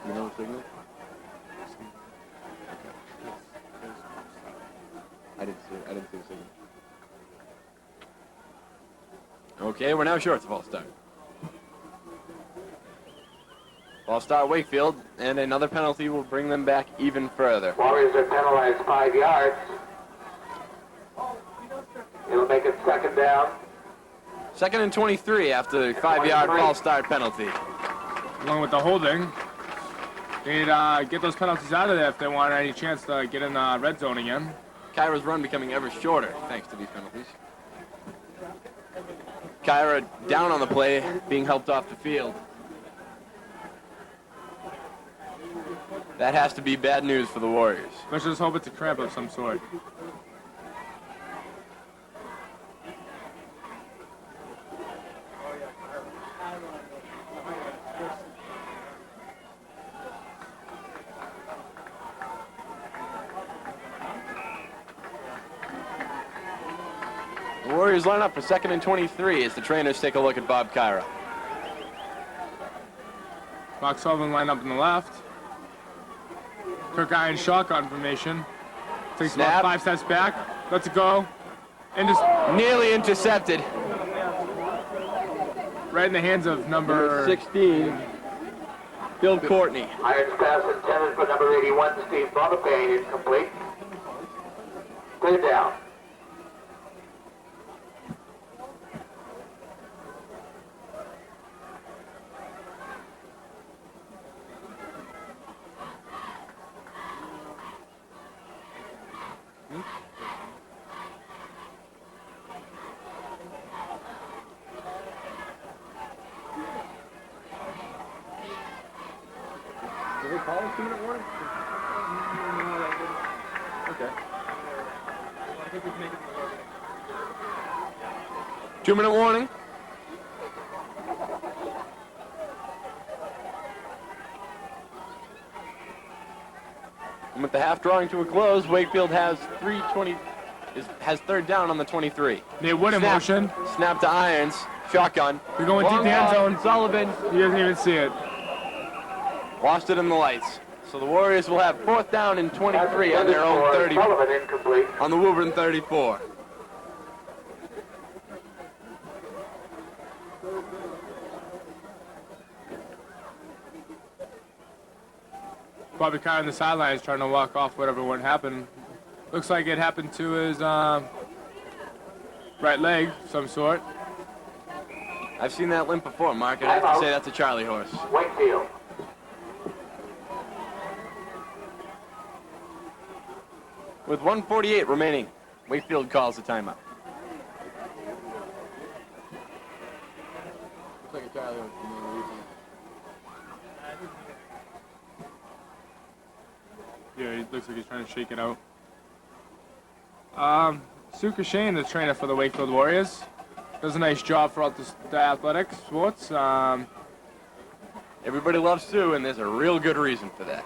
Speaker 1: You know the signal? I didn't see it. I didn't see the signal. Okay, we're now sure it's a false start. False start Wakefield, and another penalty will bring them back even further.
Speaker 2: Warriors are penalized 5 yards. It'll make it second down.
Speaker 1: 2nd and 23 after the 5-yard false start penalty.
Speaker 4: Along with the holding. They need get those penalties out of there if they want any chance to get in the red zone again.
Speaker 1: Kyra's run becoming ever shorter thanks to these penalties. Kyra down on the play, being helped off the field. That has to be bad news for the Warriors.
Speaker 4: Let's just hope it's a cramp of some sort.
Speaker 1: The Warriors line up for 2nd and 23 as the trainers take a look at Bob Kyra.
Speaker 4: Mark Sullivan line up on the left. Kirk Iron shotgun formation. Takes
Speaker 1: Snap.
Speaker 4: about 5 steps back. Lets it go. And just
Speaker 1: Nearly intercepted.
Speaker 4: right in the hands of number
Speaker 1: 16, Bill Courtney.
Speaker 2: Iron's pass intended for number 81, Steve Bonapane, incomplete. Third down.
Speaker 1: Did they call a 2-minute warning? Okay.
Speaker 3: I think we can make it work.
Speaker 1: 2-minute warning. And with the half drawing to a close, Wakefield has 3:20 down on the 23.
Speaker 4: they would in
Speaker 1: Snap.
Speaker 4: motion.
Speaker 1: Snap to Irons. Shotgun.
Speaker 4: They're going
Speaker 1: Long
Speaker 4: deep the end
Speaker 1: ball.
Speaker 4: zone.
Speaker 1: Sullivan
Speaker 4: He doesn't even see it.
Speaker 1: lost it in the lights. So the Warriors will have 4th down and 23 on their own 30,
Speaker 2: Sullivan incomplete.
Speaker 1: on the Woburn 34.
Speaker 4: Bobby Carr on the sidelines trying to walk off whatever would happen. Looks like it happened to his right leg of some sort.
Speaker 1: I've seen that limp before, Mark, and I have to say that's a Charlie horse.
Speaker 2: Wakefield.
Speaker 1: With 1:48 remaining, Wakefield calls the timeout. Looks like a Charlie horse to me.
Speaker 4: Yeah, he looks like he's trying to shake it out. Sue Shane, the trainer for the Wakefield Warriors, does a nice job throughout the athletic sports.
Speaker 1: Everybody loves Sue, and there's a real good reason for that.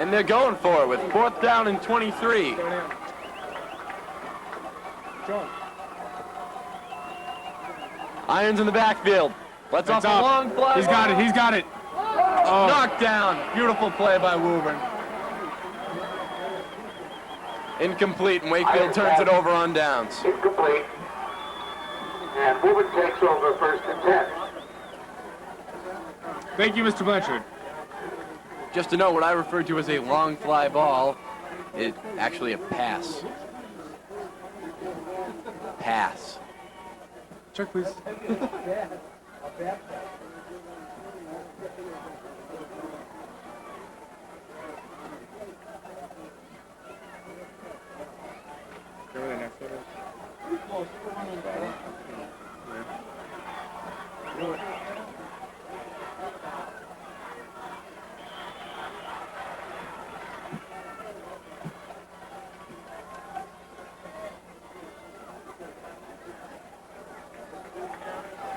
Speaker 1: And they're going for it with 4th down and 23. Irons in the backfield. Let's off a long fly.
Speaker 4: He's got it. He's got it. Oh.
Speaker 1: Knocked down. Beautiful play by Woburn. Incomplete, and Wakefield turns it over on downs.
Speaker 2: Incomplete. And Woburn takes over 1st and 10.
Speaker 4: Thank you, Mr. Blanchard.
Speaker 1: Just to note, what I referred to as a long fly ball is actually a pass. Pass.
Speaker 4: Check, please.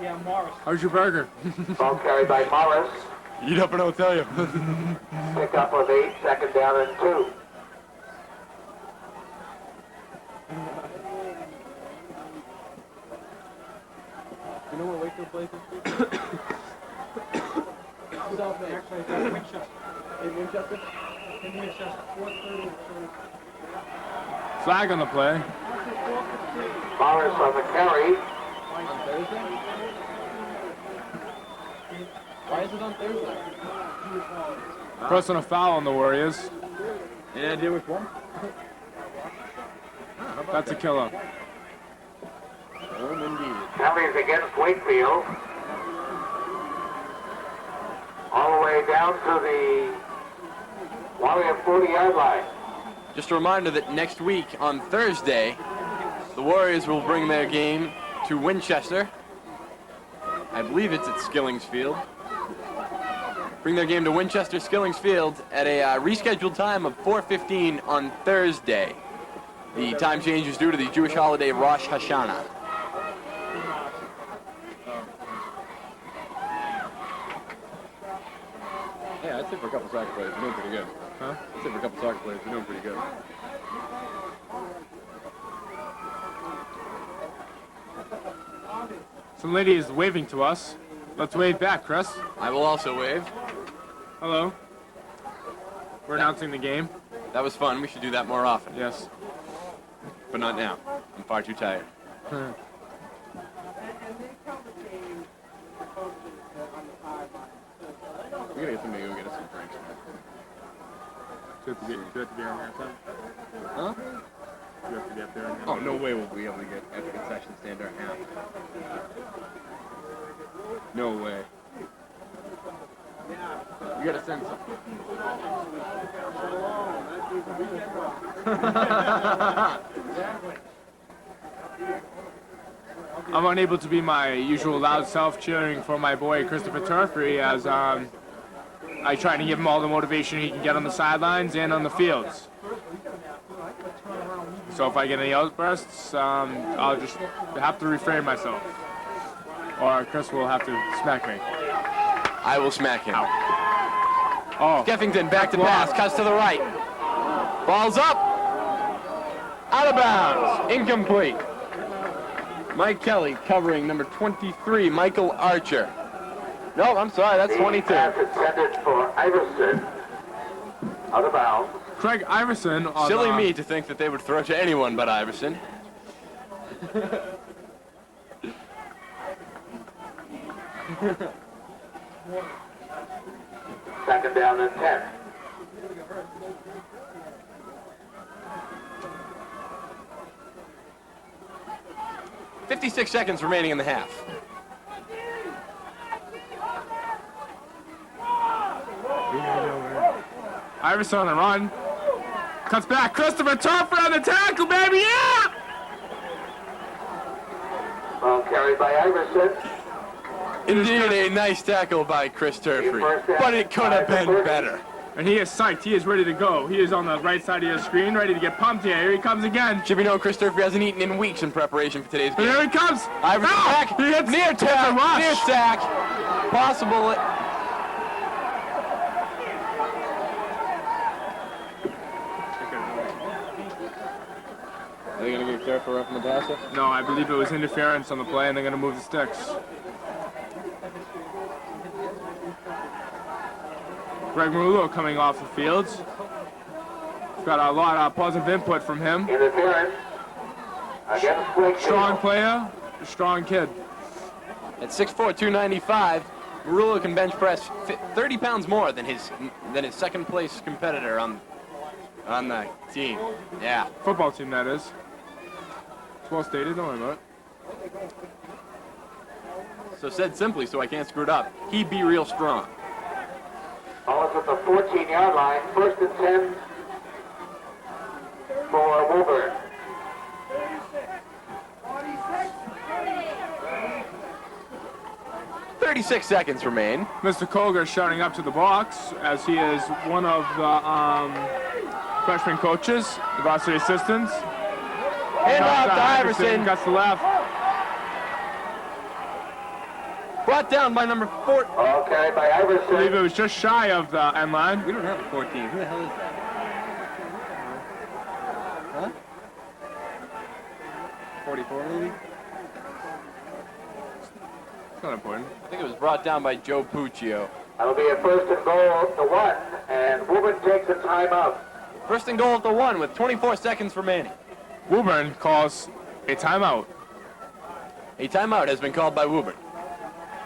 Speaker 3: Yeah, Morris.
Speaker 4: How's your burger?
Speaker 2: Ball carried by Morris.
Speaker 1: Eat up and I'll tell you.
Speaker 2: Pick up of 8, 2nd down and 2.
Speaker 1: You know where Wakefield plays this week?
Speaker 3: Actually, it's in Winchester.
Speaker 1: In Winchester?
Speaker 3: In Winchester, 4:30.
Speaker 4: Flag on the play.
Speaker 2: Morris on the carry.
Speaker 1: On Thursday? Why is it on Thursday?
Speaker 4: Personal foul on the Warriors.
Speaker 1: Any idea which one?
Speaker 4: That's a killer.
Speaker 1: Indeed.
Speaker 2: Penalties against Wakefield. All the way down to the Warrior 40-yard line.
Speaker 1: Just a reminder that next week on Thursday, the Warriors will bring their game to Winchester. I believe it's at Skillings Field. Bring their game to Winchester Skillings Field at a rescheduled time of 4:15 on Thursday. The time change is due to the Jewish holiday Rosh Hashanah. Yeah, I'd say for a couple soccer players, we're doing pretty good.
Speaker 4: Huh?
Speaker 1: I'd say for a couple soccer players, we're doing pretty good.
Speaker 4: Some lady is waving to us. Let's wave back, Chris.
Speaker 1: I will also wave.
Speaker 4: Hello. We're announcing the game.
Speaker 1: That was fun. We should do that more often.
Speaker 4: Yes.
Speaker 1: But not now. I'm far too tired. We gotta get somebody to go get us some drinks.
Speaker 4: Do you have to be on halftime?
Speaker 1: Huh?
Speaker 4: Do you have to be up there on halftime?
Speaker 1: Oh, no way we'll be able to get at the concession stand our half. No way. You gotta send something.
Speaker 4: I'm unable to be my usual loud self cheering for my boy Christopher Turfree as I try to give him all the motivation he can get on the sidelines and on the fields. So if I get any outbursts, I'll just have to refrain myself. Or Chris will have to smack me.
Speaker 1: I will smack him.
Speaker 4: Oh.
Speaker 1: Skeffington back to pass, cuts to the right. Ball's up. Out of bounds. Incomplete. Mike Kelly covering number 23, Michael Archer. No, I'm sorry, that's 22.
Speaker 2: Pass intended for Iverson. Out of bounds.
Speaker 4: Craig Iverson on
Speaker 1: Silly me to think that they would throw to anyone but Iverson.
Speaker 2: Second down and 10.
Speaker 1: .56 seconds remaining in the half.
Speaker 4: Iverson on the run. Cuts back. Christopher Turfree on the tackle, baby. Yeah!
Speaker 2: Ball carried by Iverson.
Speaker 1: Indeed, a nice tackle by Chris Turfree, but it could have been better.
Speaker 4: And he is psyched. He is ready to go. He is on the right side of your screen, ready to get pumped here. Here he comes again.
Speaker 1: Should be known Chris Turfree hasn't eaten in weeks in preparation for today's
Speaker 4: And
Speaker 1: game.
Speaker 4: here he comes.
Speaker 1: Iverson back.
Speaker 4: He hits
Speaker 1: Near tack.
Speaker 4: rush.
Speaker 1: Near sack. Possible. for roughing the passer?
Speaker 4: No, I believe it was interference on the play, and they're going to move the sticks. Greg Marullo coming off the field. Got a lot of positive input from him.
Speaker 2: Interference. Against Wakefield.
Speaker 4: Strong player, strong kid.
Speaker 1: At 6'4", 295, Marullo can bench press 30 pounds more than his second place competitor on the team. Yeah.
Speaker 4: Football team, that is. It's well stated, don't worry about it.
Speaker 1: So said simply, so I can't screw it up, he be real strong.
Speaker 2: Ball's at the 14-yard line. 1st and 10 for Woburn.
Speaker 1: 36 seconds remain.
Speaker 4: Mr. Koger shouting up to the box as he is one of the freshman coaches, the varsity assistants.
Speaker 1: Hand off to Iverson.
Speaker 4: Cuts the left.
Speaker 1: Brought down by number 4.
Speaker 2: Okay, by
Speaker 4: I believe
Speaker 2: Iverson.
Speaker 4: it was just shy of the end line.
Speaker 1: We don't have a 14. Who the hell is that? Huh? 44 maybe?
Speaker 4: It's not important.
Speaker 1: I think it was brought down by Joe Puccio.
Speaker 2: That'll be a 1st and goal to 1, and Woburn takes a timeout.
Speaker 1: 1st and goal at the 1 with 24 seconds remaining.
Speaker 4: Woburn calls a timeout.
Speaker 1: A timeout has been called by Woburn.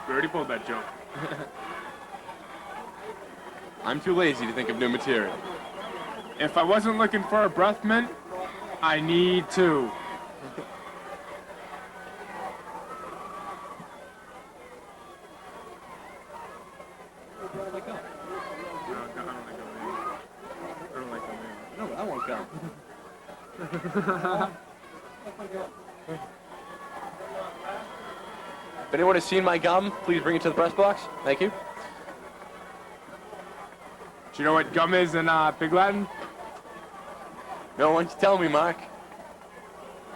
Speaker 4: We already pulled that joke.
Speaker 1: I'm too lazy to think of new material.
Speaker 4: If I wasn't looking for a breath mint, I need to.
Speaker 1: No, but that won't count. If anyone has seen my gum, please bring it to the press box. Thank you.
Speaker 4: Do you know what gum is in Pig Latin?
Speaker 1: No, why don't you tell me, Mark?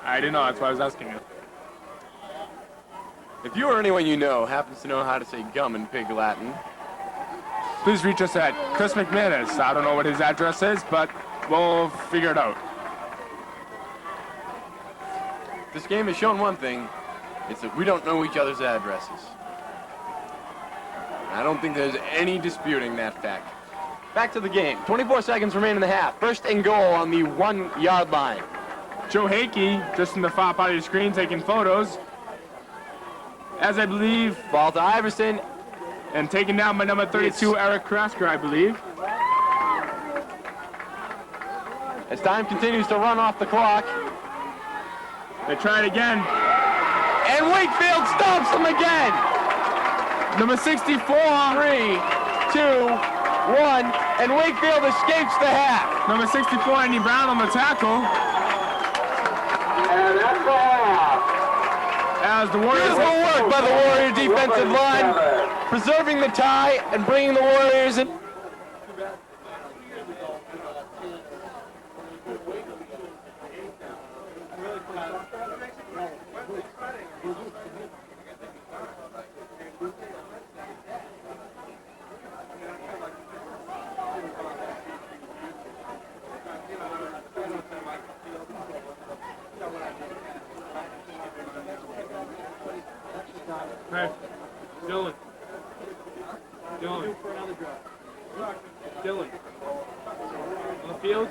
Speaker 4: I didn't know, that's why I was asking you.
Speaker 1: If you or anyone you know happens to know how to say gum in Pig Latin,
Speaker 4: Please reach us at Chris McManus. I don't know what his address is, but we'll figure it out.
Speaker 1: this game has shown one thing. It's that we don't know each other's addresses. I don't think there's any disputing that fact. Back to the game. 24 seconds remain in the half. 1st and goal on the 1-yard line.
Speaker 4: Joe Hakey, just in the far part of your screen, taking photos. As I believe,
Speaker 1: Ball to Iverson.
Speaker 4: and taken down by number 32, Eric Krasker, I believe.
Speaker 1: As time continues to run off the clock.
Speaker 4: They try it again.
Speaker 1: And Wakefield stops them again.
Speaker 4: Number 64.
Speaker 1: 3, 2, 1, and Wakefield escapes the half.
Speaker 4: Number 64, Andy Brown on the tackle.
Speaker 2: And that's a half.
Speaker 4: As the Warriors...
Speaker 1: Beautiful work by the Warrior defensive line, preserving the tie and bringing the Warriors in.
Speaker 4: Hey, Dylan. Dylan. On the field?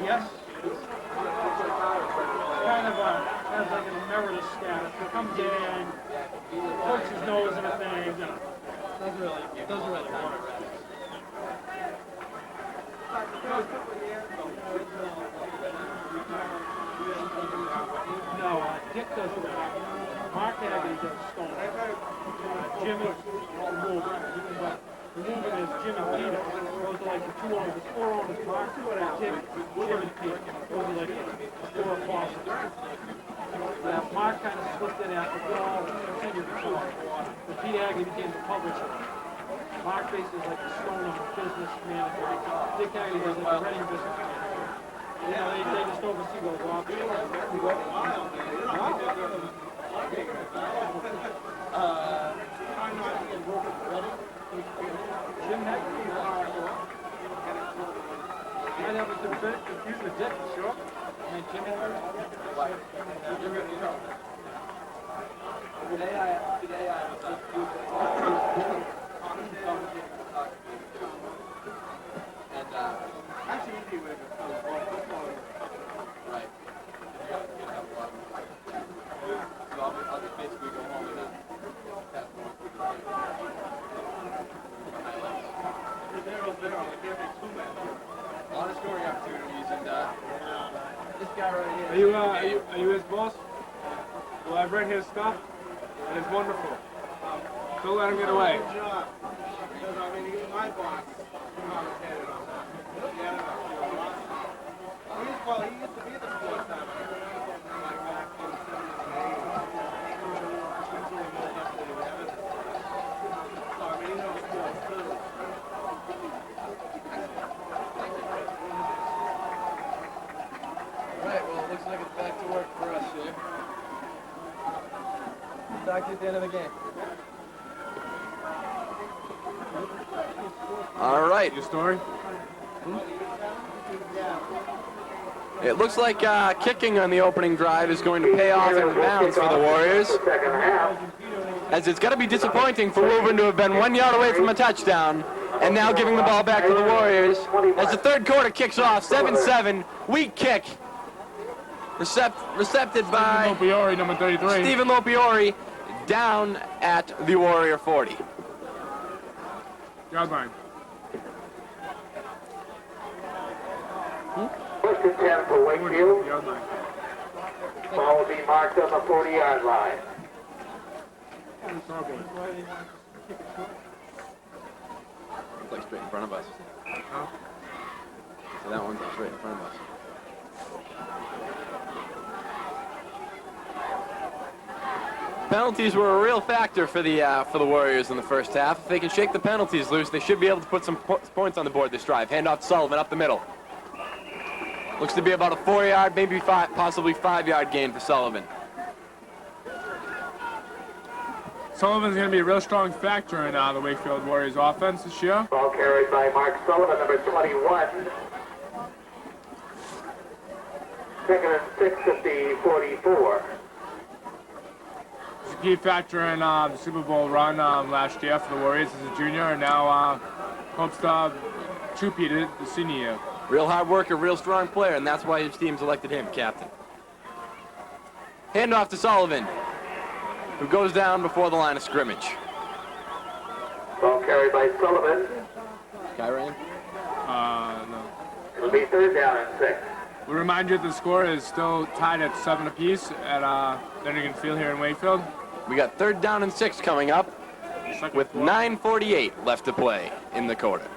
Speaker 3: Yes. Kind of has like an emeritus status. He comes in, pokes his nose in a thing, Doesn't really matter. No, Dick does it. Mark Haggard does Stone. Jim is Woburn. But Woburn is Jim and Peter. Those are like the two owners. There's four owners. Mark, Dick, Jim and Peter. Those are like the four apostles. Mark kind of slipped in after Bill continued to talk. But Pete Haggard became the publisher. Mark Bass is like the Stone of business manager. Dick Haggard is like the Reading business manager. You know, they just oversee those offices. Jim Haggard. Might have a bit confused with Dick, sure. And Jim Haggard. Today I and actually he would right. So I'll just basically go home and pass the one through the highlights. A lot of scoring opportunities and this guy right here.
Speaker 4: Are you his boss? Well, I've read his stuff, and it's wonderful. Don't let him get away.
Speaker 5: Because I mean, he's my boss. Well, he used to be the sports time. Like back in the 70s and 80s. So I mean, he knows sports too.
Speaker 1: Right, well, it looks like it's back to work for us here. Talk to you at the end of the game. All right.
Speaker 4: Your story?
Speaker 1: It looks like kicking on the opening drive is going to pay off in bounds for the Warriors, as it's got to be disappointing for Woburn to have been 1 yard away from a touchdown, and now giving the ball back to the Warriors. As the third quarter kicks off, 7-7, weak kick, recepted by
Speaker 4: Stephen Lopiori, number 33.
Speaker 1: Stephen Lopiori, down at the Warrior 40.
Speaker 4: Yard line.
Speaker 2: First and 10 for Wakefield.
Speaker 4: Yard line.
Speaker 2: Ball will be marked on the 40-yard line.
Speaker 1: Looks like straight in front of us.
Speaker 4: Huh?
Speaker 1: So that one's straight in front of us. Penalties were a real factor for the Warriors in the first half. If they can shake the penalties loose, they should be able to put some points on the board this drive. Hand off to Sullivan up the middle. Looks to be about a 4-yard, maybe possibly 5-yard gain for Sullivan.
Speaker 4: Sullivan's going to be a real strong factor in the Wakefield Warriors offense this year.
Speaker 2: Ball carried by Mark Sullivan, number 21. Second and 6 at the 44.
Speaker 4: He's a key factor in the Super Bowl run last year for the Warriors as a junior, and now hopes to repeat it the senior year.
Speaker 1: Real hard worker, real strong player, and that's why his team's elected him captain. Hand off to Sullivan, who goes down before the line of scrimmage.
Speaker 2: Ball carried by Sullivan.
Speaker 1: Kyran?
Speaker 4: No.
Speaker 2: It'll be third down and 6.
Speaker 4: We remind you that the score is still tied at 7 apiece at Dunnigan Field here in Wakefield.
Speaker 1: We got third down and 6 coming up with 9:48 left to play in the quarter.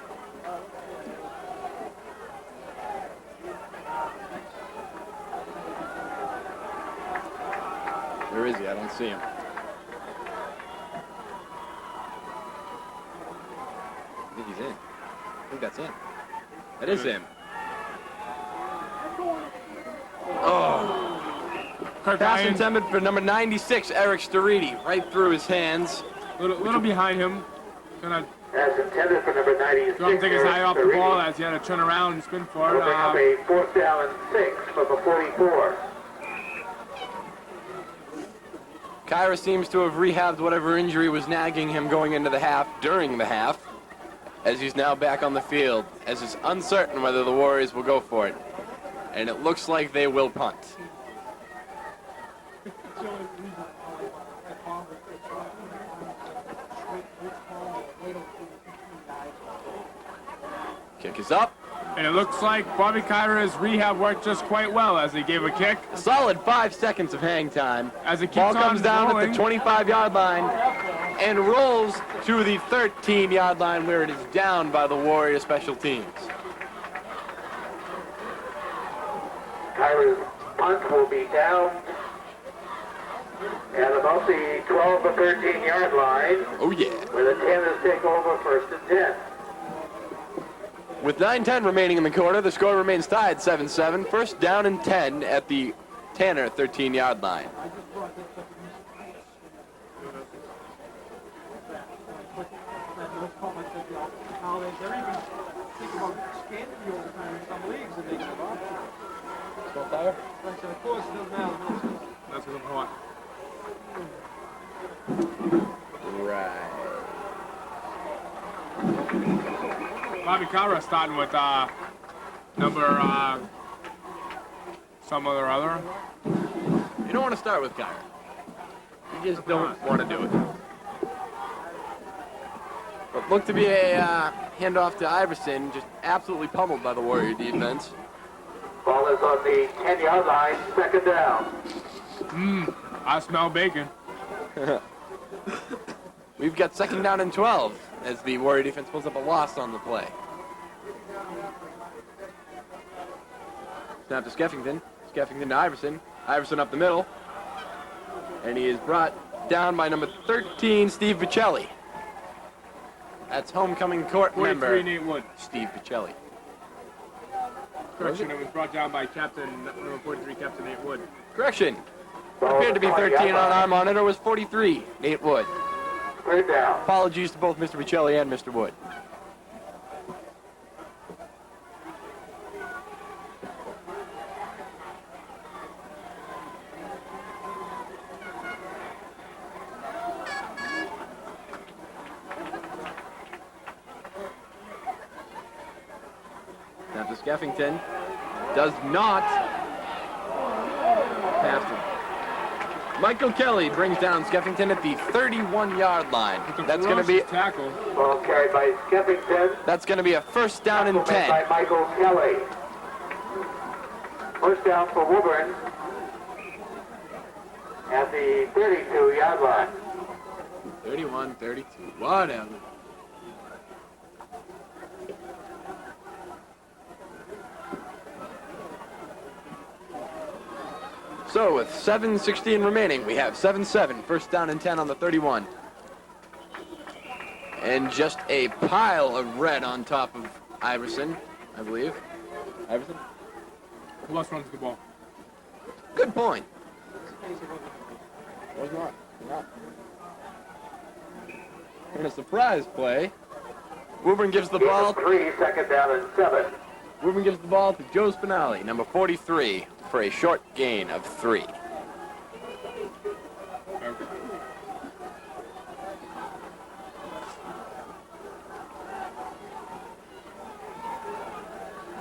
Speaker 1: Where is he? I don't see him. I think he's in. I think that's him. That is him. Oh. Pass intended for number 96, Eric Staridi, right through his hands.
Speaker 4: Little behind him. Gonna
Speaker 2: As intended for number 96.
Speaker 4: don't take his eye off the ball as he had to turn around and spin for
Speaker 2: It'll bring up
Speaker 4: it.
Speaker 2: a fourth down and 6 from the 44.
Speaker 1: Kyra seems to have rehabbed whatever injury was nagging him going into the half, during the half, as he's now back on the field, as it's uncertain whether the Warriors will go for it. And it looks like they will punt. Kick is up.
Speaker 4: And it looks like Bobby Kyra's rehab worked just quite well as he gave a kick.
Speaker 1: A solid 5 seconds of hang time.
Speaker 4: As it keeps
Speaker 1: Ball comes
Speaker 4: on
Speaker 1: down
Speaker 4: rolling.
Speaker 1: at the 25-yard line and rolls to the 13-yard line where it is down by the Warrior special teams.
Speaker 2: Kyra's punt will be down at about the 12 to 13-yard line,
Speaker 1: Oh, yeah.
Speaker 2: where the Tanners take over 1st and 10.
Speaker 1: With 9:10 remaining in the quarter, the score remains tied 7-7. First down and 10 at the Tanner 13-yard line.
Speaker 4: That's a good point.
Speaker 1: Right.
Speaker 4: Bobby Kyra starting with number some other.
Speaker 1: You don't want to start with Kyra. You just don't want to do it. But looked to be a handoff to Iverson, just absolutely pummeled by the Warrior defense.
Speaker 2: Ball is on the 10-yard line, 2nd down.
Speaker 4: I smell bacon.
Speaker 1: We've got 2nd down and 12 as the Warrior defense pulls up a loss on the play. Snap to Skeffington. Skeffington to Iverson. Iverson up the middle. And he is brought down by number 13, Steve Vicelli. That's homecoming court
Speaker 4: 43,
Speaker 1: member,
Speaker 4: Nate Wood.
Speaker 1: Steve Vicelli.
Speaker 4: Correction, it was brought down by number 43, Captain Nate Wood.
Speaker 1: Correction. Appeared to be 13 on our monitor, was 43, Nate Wood.
Speaker 2: 3rd down.
Speaker 1: Apologies to both Mr. Vicelli and Mr. Wood. Now to Skeffington. Does not pass him. Michael Kelly brings down Skeffington at the 31-yard line. That's going to be
Speaker 4: tackle.
Speaker 2: Ball carried by Skeffington.
Speaker 1: That's going to be a first down and
Speaker 2: Tackle made
Speaker 1: 10.
Speaker 2: by Michael Kelly. First down for Woburn at the 32-yard line.
Speaker 1: 31, 32, whatever. So with 7:16 remaining, we have 7-7, first down and 10 on the 31. And just a pile of red on top of Iverson, I believe. Iverson?
Speaker 4: Who else runs the ball?
Speaker 1: Good point. Was not. And a surprise play. Woburn gives the ball.
Speaker 2: 3, 2nd down and 7.
Speaker 1: Woburn gives the ball to Joe Spinelli, number 43, for a short gain of 3.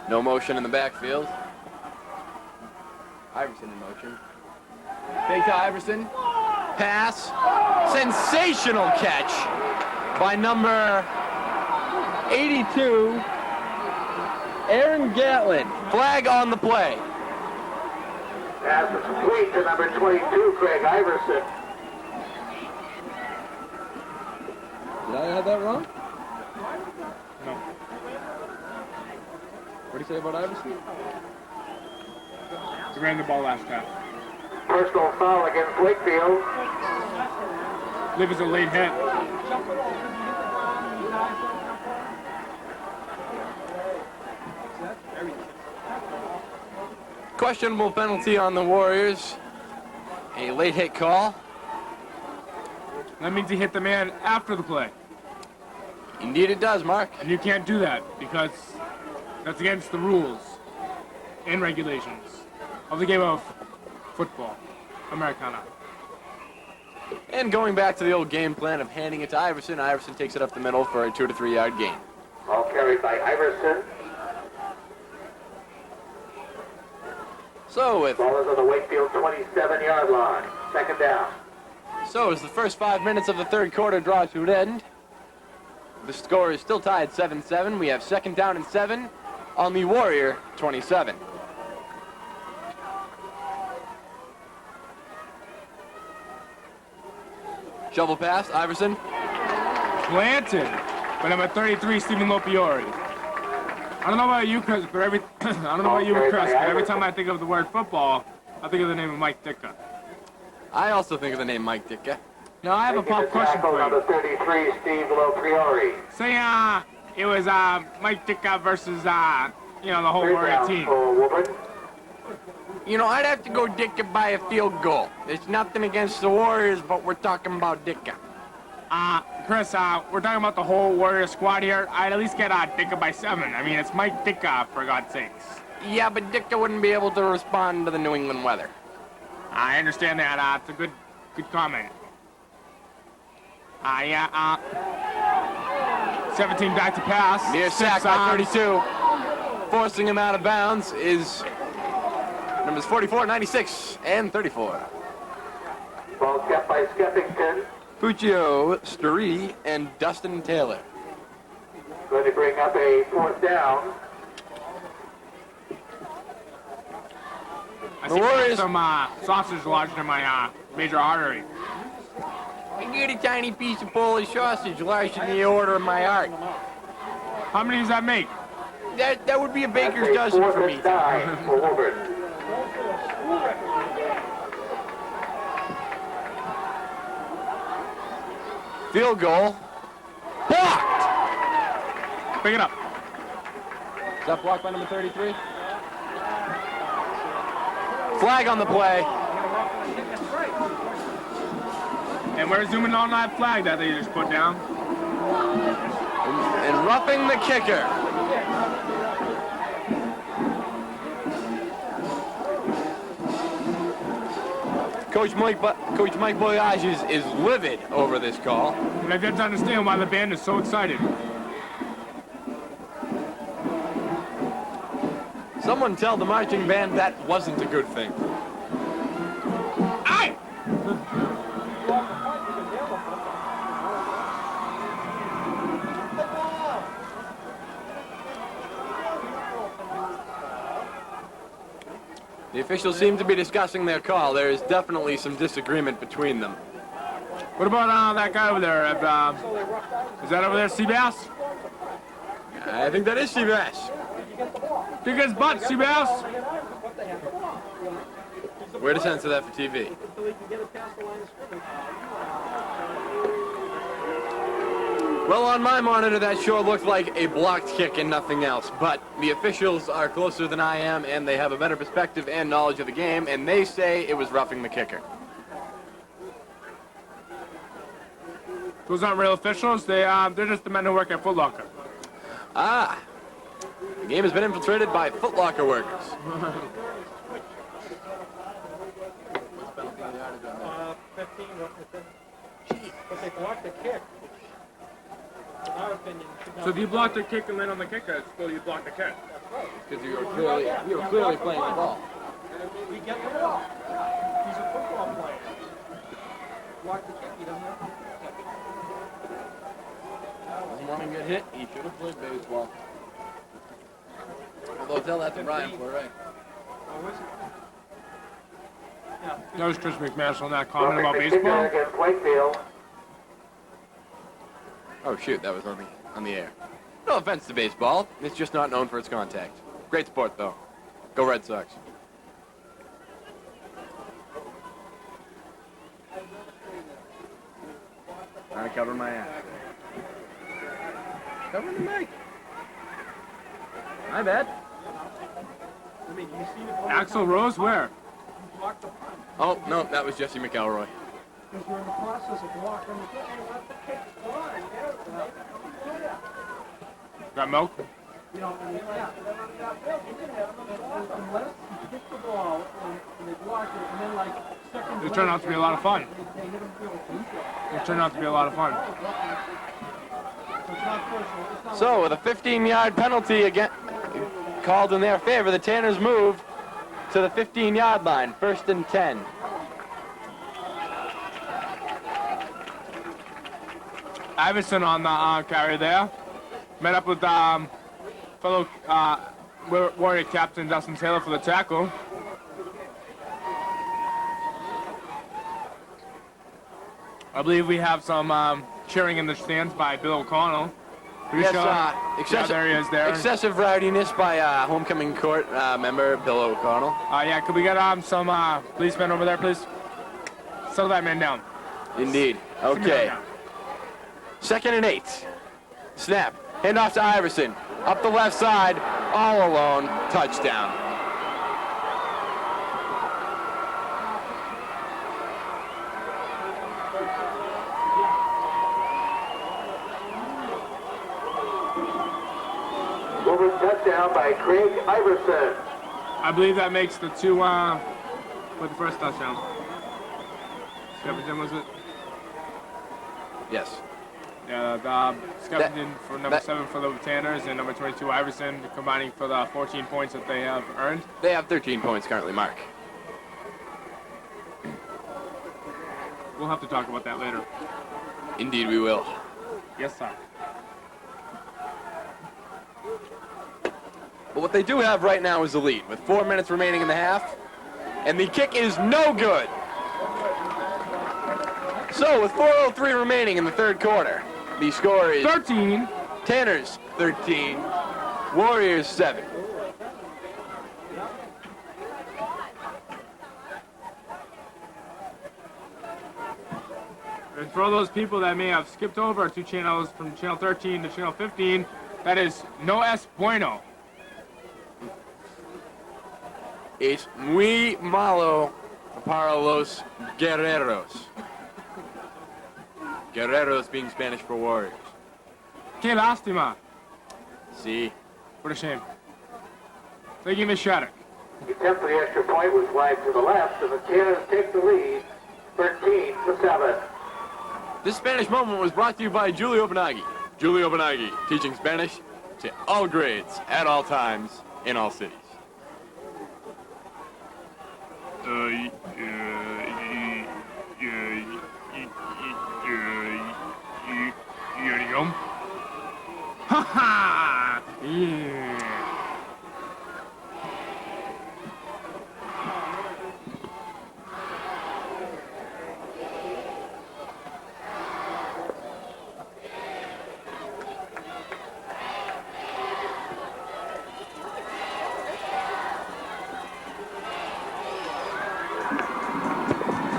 Speaker 1: No motion in the backfield. Iverson in motion. Fake to Iverson. Pass. Sensational catch by number 82, Aaron Gatlin. Flag on the play.
Speaker 2: Pass is complete to number 22, Craig Iverson.
Speaker 1: Did I have that wrong?
Speaker 4: No.
Speaker 1: What do you say about Iverson?
Speaker 4: He ran the ball last half.
Speaker 2: Personal foul against Wakefield.
Speaker 4: I believe it's a late hit.
Speaker 1: Questionable penalty on the Warriors. A late hit call.
Speaker 4: That means he hit the man after the play.
Speaker 1: Indeed it does, Mark.
Speaker 4: And you can't do that because that's against the rules and regulations of the game of football, Americana.
Speaker 1: And going back to the old game plan of handing it to Iverson, Iverson takes it up the middle for a 2 to 3 yard gain.
Speaker 2: Ball carried by Iverson.
Speaker 1: So with
Speaker 2: Ball is on the Wakefield 27-yard line. 2nd down.
Speaker 1: So as the first 5 minutes of the third quarter draw to an end, the score is still tied 7-7. We have second down and 7 on the Warrior 27. Shovel pass, Iverson.
Speaker 4: Planted by number 33, Stephen Lopiori. I don't know about you, Chris, but every time I think of the word football, I think of the name of Mike Ditka.
Speaker 1: I also think of the name Mike Ditka.
Speaker 4: Now I have a pop question for you.
Speaker 2: Number 33, Steve Lopriori.
Speaker 4: Say, it was Mike Ditka versus the whole Warrior team.
Speaker 1: You know, I'd have to go Ditka by a field goal. There's nothing against the Warriors, but we're talking about Ditka.
Speaker 4: Chris, we're talking about the whole Warrior squad here. I'd at least get Ditka by 7. I mean, it's Mike Ditka, for God's sakes.
Speaker 1: Yeah, but Ditka wouldn't be able to respond to the New England weather.
Speaker 4: I understand that. It's a good comment. 17 back to pass.
Speaker 1: Near sack by 32. Forcing him out of bounds is numbers 44, 96, and 34.
Speaker 2: Ball kept by Skeffington.
Speaker 1: Puccio, Staree, and Dustin Taylor.
Speaker 2: Going to bring up a fourth down.
Speaker 4: I see some sausage lodged in my major artery.
Speaker 1: I get a tiny piece of Polish sausage lodged in the order of my heart.
Speaker 4: How many does that make?
Speaker 1: That would be a baker's dozen for me.
Speaker 2: For Woburn.
Speaker 1: Field goal. Blocked!
Speaker 4: Pick it up.
Speaker 1: Is that blocked by number 33? Flag on the play.
Speaker 4: And we're zooming on that flag that they just put down.
Speaker 1: And roughing the kicker. Coach Mike Boyage is livid over this call.
Speaker 4: And I didn't understand why the band is so excited.
Speaker 1: Someone tell the marching band that wasn't a good thing.
Speaker 4: Aye!
Speaker 1: The officials seem to be discussing their call. There is definitely some disagreement between them.
Speaker 4: What about that guy over there? Is that over there Seabass?
Speaker 1: I think that is Seabass.
Speaker 4: Kick his butt, Seabass!
Speaker 1: Way to censor that for TV. Well, on my monitor, that sure looked like a blocked kick and nothing else. But the officials are closer than I am, and they have a better perspective and knowledge of the game, and they say it was roughing the kicker.
Speaker 4: Those aren't real officials. They're just the men who work at Foot Locker.
Speaker 1: Ah. The game has been infiltrated by Foot Locker workers.
Speaker 3: 15, but they blocked the kick. In our opinion.
Speaker 4: So if you block the kick and land on the kicker, still you block the kick.
Speaker 1: Because you were clearly playing the ball.
Speaker 3: We get the ball. He's a football player. Block the kick, he doesn't have to.
Speaker 1: Doesn't want to get hit, he should have played baseball. Although tell that to Brian for right.
Speaker 3: Oh, was it? Yeah.
Speaker 4: That was Chris McManus on that comment about baseball.
Speaker 1: Oh shoot, that was on the air. No offense to baseball, it's just not known for its contact. Great sport though. Go Red Sox. Trying to cover my ass. Covering the mic. My bad.
Speaker 3: I mean, you see the
Speaker 4: Axl Rose, where?
Speaker 3: block the punt.
Speaker 1: Oh no, that was Jesse McElroy.
Speaker 3: Because we're in the process of blocking the kick.
Speaker 4: Got milk?
Speaker 3: You know, and unless you kick the ball and they block it, and then like seconds
Speaker 4: It turned out to be a lot of fun.
Speaker 3: they hit them field goal.
Speaker 4: It turned out to be a lot of fun.
Speaker 3: So it's not personal. It's not
Speaker 1: So with a 15-yard penalty again called in their favor, the Tanners move to the 15-yard line, 1st and 10.
Speaker 4: Iverson on the carry there. Met up with fellow Warrior captain Dustin Taylor for the tackle. I believe we have some cheering in the stands by Bill O'Connell.
Speaker 1: Yes, excessive rowdiness by homecoming court member Bill O'Connell.
Speaker 4: Yeah, could we get some policemen over there, please? Settle that man down.
Speaker 1: Indeed. Okay. 2nd and 8. Snap. Handoff to Iverson. Up the left side. All alone. Touchdown.
Speaker 2: Woburn touchdown by Craig Iverson.
Speaker 4: I believe that makes the two with the first touchdown. Skepperton, was it?
Speaker 1: Yes.
Speaker 4: Yeah, Skepperton for number 7 for the Tanners and number 22 Iverson combining for the 14 points that they have earned.
Speaker 1: They have 13 points currently, Mark.
Speaker 4: We'll have to talk about that later.
Speaker 1: Indeed we will.
Speaker 4: Yes, sir.
Speaker 1: But what they do have right now is the lead, with 4 minutes remaining in the half, and the kick is no good. So, with 4:03 remaining in the third quarter, the score is
Speaker 4: 13.
Speaker 1: Tanners 13, Warriors 7.
Speaker 4: And for all those people that may have skipped over 2 channels from channel 13 to channel 15, that is no es bueno.
Speaker 1: Es muy malo para los guerreros. Guerreros being Spanish for warriors.
Speaker 4: Que lástima.
Speaker 2: See.
Speaker 4: What a shame. They give me a shot.
Speaker 2: The attempt for the extra point was wide to the left, and the Tanners take the lead, 13-7.
Speaker 1: This Spanish moment was brought to you by Julio Benaghi. Julio Benaghi, teaching Spanish to all grades, at all times, in all cities.
Speaker 4: Ha ha! Yeah.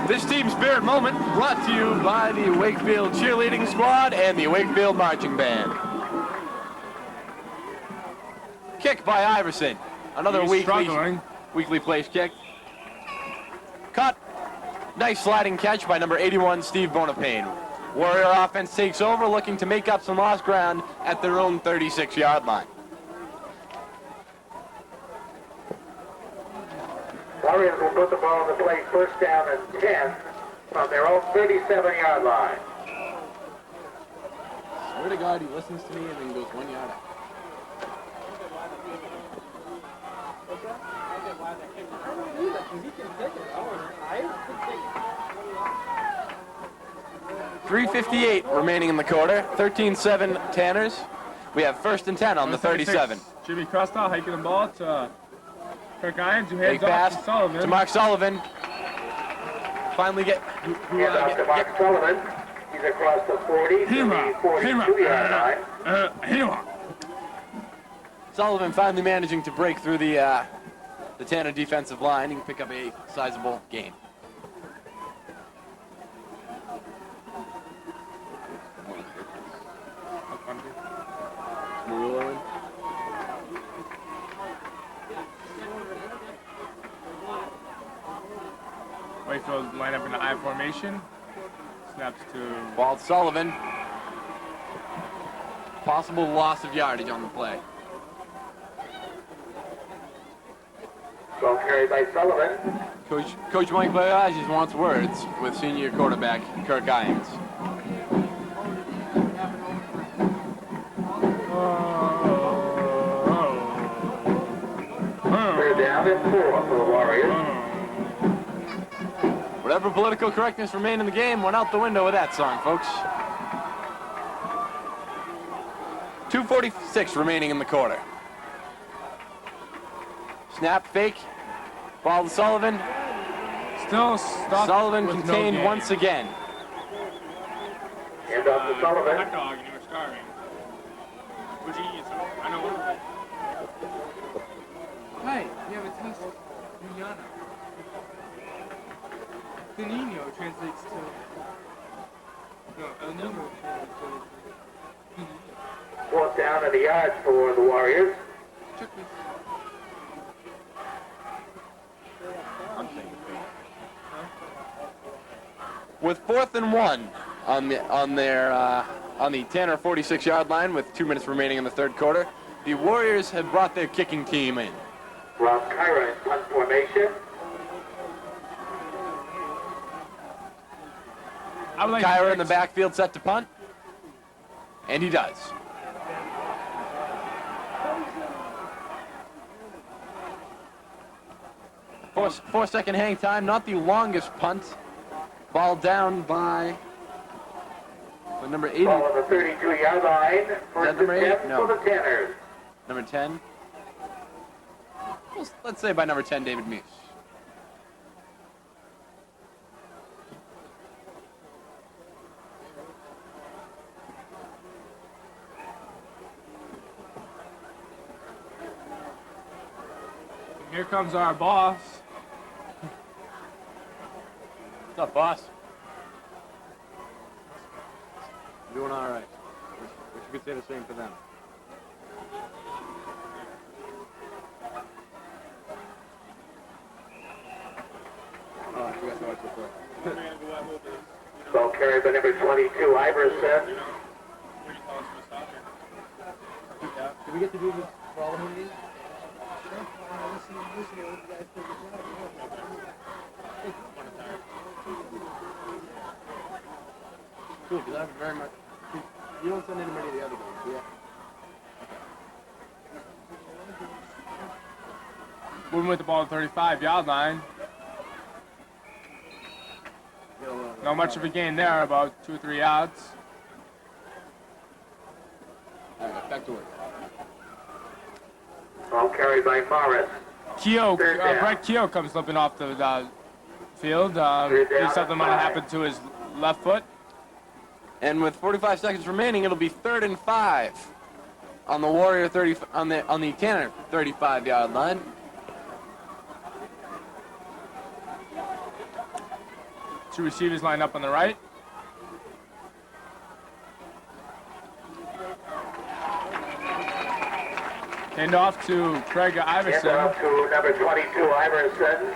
Speaker 1: This Team Spirit moment brought to you by the Wakefield Cheerleading Squad and the Wakefield Marching Band. Kick by Iverson. Another weekly place kick. Cut. Nice sliding catch by number 81, Steve Bonapane. Warrior offense takes over, looking to make up some lost ground at their own 36-yard line.
Speaker 2: Warriors will put the ball in the play first down and 10 from their own 37-yard line.
Speaker 1: Swear to God, he listens to me and then goes 1 yard out. .358 remaining in the quarter. 13-7 Tanners. We have 1st and 10 on the 37.
Speaker 4: Jimmy Costa hiking the ball to Kirk Irons, who hands
Speaker 1: Big pass
Speaker 4: off to Sullivan.
Speaker 1: To Mark Sullivan. Finally get...
Speaker 2: Hands off to Mark Sullivan. He's across the 40 to the 42-yard line.
Speaker 1: Sullivan finally managing to break through the Tanner defensive line and pick up a sizable gain.
Speaker 4: Wakefield line up in the I formation. Snaps to
Speaker 1: Walt Sullivan. Possible loss of yardage on the play.
Speaker 2: Ball carried by Sullivan.
Speaker 1: Coach Mike Bayages wants words with senior quarterback Kirk Irons.
Speaker 2: Third down and 4 for the Warriors.
Speaker 1: Whatever political correctness remained in the game went out the window with that song, folks. 2:46 remaining in the quarter. Snap, fake. Ball to Sullivan.
Speaker 4: Still stuck.
Speaker 1: Sullivan
Speaker 4: with
Speaker 1: contained
Speaker 4: no
Speaker 1: once again.
Speaker 2: And off to Sullivan.
Speaker 4: Hot dog and you were starving. Would you eat some? I know what. Hey, you have a test. Rihanna. The Nino translates to. No, El Nino translates to.
Speaker 2: Fourth down and a yard for the Warriors.
Speaker 4: Check this.
Speaker 1: With 4th and 1 on the Tanner 46-yard line with 2 minutes remaining in the third quarter, the Warriors have brought their kicking team in.
Speaker 2: Rob Kyra in punt formation.
Speaker 4: I would like
Speaker 1: Kyra in the backfield set to punt, and he does. 4-second hang time, not the longest punt. Ball down by number 80.
Speaker 2: Ball on the 32-yard line. First
Speaker 1: number
Speaker 2: and
Speaker 1: 8?
Speaker 2: 10
Speaker 1: No.
Speaker 2: for the Tanners.
Speaker 1: Number 10. Well, let's say by number 10, David Muse.
Speaker 4: Here comes our boss.
Speaker 1: What's up, boss? Doing all right. Wish you could say the same for them. Oh, I forgot to watch the play.
Speaker 2: Ball carried by number 22, Iverson.
Speaker 1: Did we get to do this for all of them? Cool, because I have very much. You don't send anybody to the other games, yeah?
Speaker 4: Moving with the ball at the 35-yard line. Not much of a gain there, about 2 or 3 yards.
Speaker 1: All right, back to work.
Speaker 2: Ball carried by Morris.
Speaker 4: Keogh,
Speaker 2: Third down.
Speaker 4: Brett Keogh comes slipping off the field.
Speaker 2: Third down
Speaker 4: Something
Speaker 2: and
Speaker 4: might have
Speaker 2: 5.
Speaker 4: happened to his left foot.
Speaker 1: And with 45 seconds remaining, it'll be 3rd and 5 on the Warrior 30 on the Tanner 35-yard line.
Speaker 4: Two receivers lined up on the right. Hand off to Craig
Speaker 2: Hand
Speaker 4: Iverson.
Speaker 2: off to number 22, Iverson.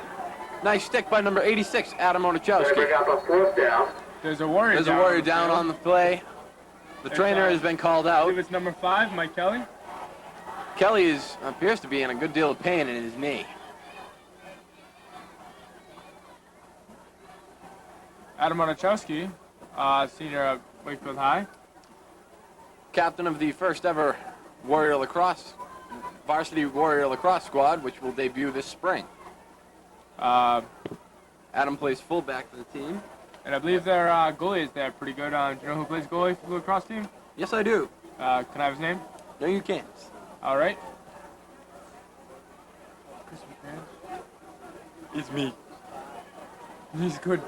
Speaker 1: Nice stick by number 86, Adam
Speaker 2: Going to
Speaker 1: Onachowski.
Speaker 2: bring up a fourth down.
Speaker 4: There's a Warrior
Speaker 1: There's a
Speaker 4: down.
Speaker 1: Warrior down on the play. The trainer has been called
Speaker 4: I
Speaker 1: out.
Speaker 4: believe it's number 5, Mike Kelly.
Speaker 1: Kelly appears to be in a good deal of pain in his knee.
Speaker 4: Adam Onachowski, senior at Wakefield High.
Speaker 1: Captain of the first ever Warrior lacrosse, varsity Warrior lacrosse squad, which will debut this spring. Adam plays fullback for the team.
Speaker 4: And I believe their goalie is there pretty good. Do you know who plays goalie for the lacrosse team?
Speaker 1: Yes, I do.
Speaker 4: Can I have his name?
Speaker 1: No, you can't.
Speaker 4: All right.
Speaker 1: It's me.
Speaker 4: He's good.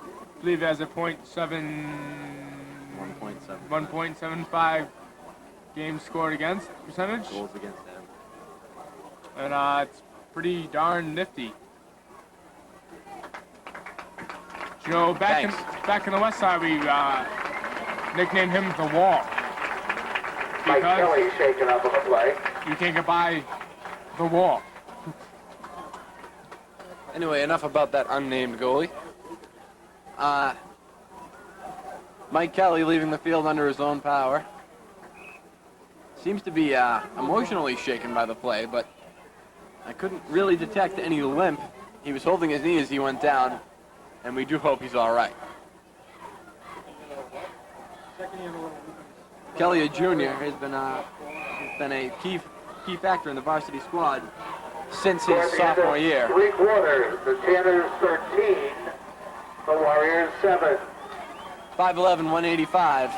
Speaker 4: I believe he has a
Speaker 1: 1.7.
Speaker 4: 1.75 games scored against percentage.
Speaker 1: Goals against them.
Speaker 4: And it's pretty darn nifty. You know, back in the West Side, we nicknamed him the Wall.
Speaker 2: Mike
Speaker 4: Because
Speaker 2: Kelly shaken up on the play.
Speaker 4: you can't get by the Wall.
Speaker 1: Anyway, enough about that unnamed goalie. Mike Kelly leaving the field under his own power. Seems to be emotionally shaken by the play, but I couldn't really detect any limp. He was holding his knee as he went down, and we do hope he's all right. Kelly, a junior, has been a key factor in the varsity squad since his sophomore year.
Speaker 2: 3/4. The Tanners 13. The Warriors 7.
Speaker 1: 5'11", 185.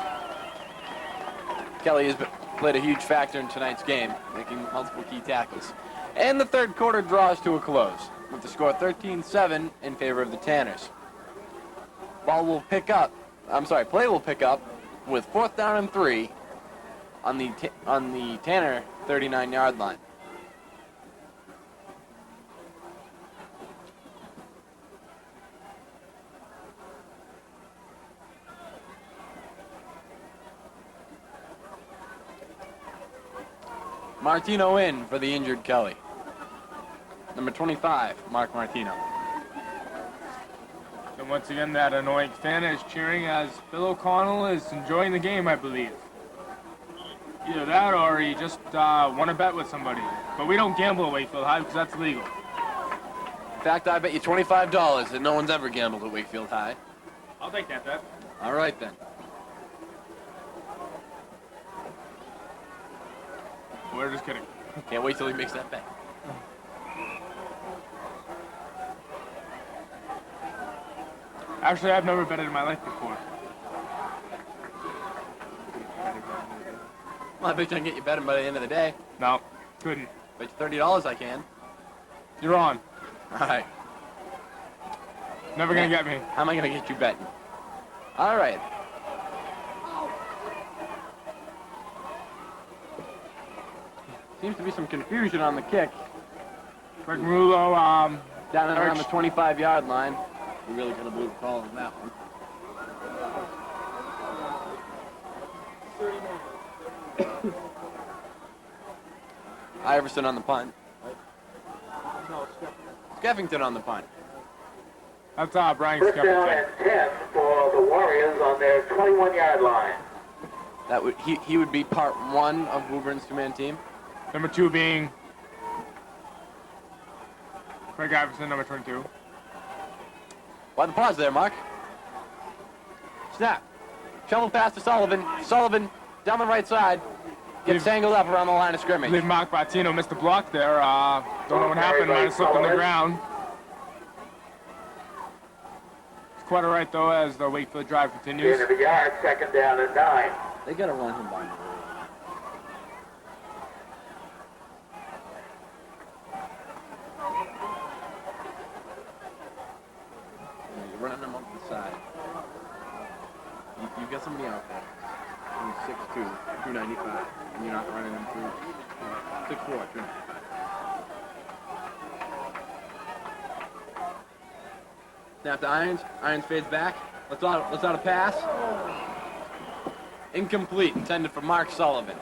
Speaker 1: Kelly has played a huge factor in tonight's game, making multiple key tackles. And the third quarter draws to a close, with the score 13-7 in favor of the Tanners. Play will pick up with 4th down and 3 on the Tanner 39-yard line. Martino in for the injured Kelly. Number 25, Mark Martino.
Speaker 4: And once again, that annoying fan is cheering as Bill O'Connell is enjoying the game, I believe. Either that or he just won a bet with somebody. But we don't gamble at Wakefield High because that's legal.
Speaker 1: In fact, I bet you $25 that no one's ever gambled at Wakefield High.
Speaker 4: I'll take that bet.
Speaker 1: All right, then.
Speaker 4: We're just kidding.
Speaker 1: Can't wait till he makes that bet.
Speaker 4: Actually, I've never betted in my life before.
Speaker 1: Well, I bet you I can get you betting by the end of the day.
Speaker 4: No, couldn't.
Speaker 1: Bet you $30 I can.
Speaker 4: You're on.
Speaker 1: All right.
Speaker 4: Never gonna get me.
Speaker 1: How am I gonna get you betting? All right. Seems to be some confusion on the kick.
Speaker 4: Greg Murillo,
Speaker 1: Down and around the 25-yard line. We really could have blew the call on that one. Iverson on the punt. Skeffington on the punt.
Speaker 4: That's Brian
Speaker 2: First down
Speaker 4: Skeffington.
Speaker 2: and 10 for the Warriors on their 21-yard line.
Speaker 1: That would he would be part 1 of Woburn's two-man team.
Speaker 4: Number 2 being Craig Iverson, number 22.
Speaker 1: Why the pause there, Mark? Snap. Shovel pass to Sullivan. Sullivan down the right side. Gets tangled up around the line of
Speaker 4: I
Speaker 1: scrimmage.
Speaker 4: believe Mark Martino missed the block there. Don't know what happened. Might have slipped on the ground. It's quite all right, though, as the Wakefield drive continues.
Speaker 2: End of the yard, 2nd down and 9.
Speaker 1: They gotta run him by. You're running them up the side. You've got somebody out there who's 6'2", 295, and you're not running them through 6'4", 295. Snap to Irons. Irons fades back. Let's out a pass. Incomplete. Intended for Mark Sullivan.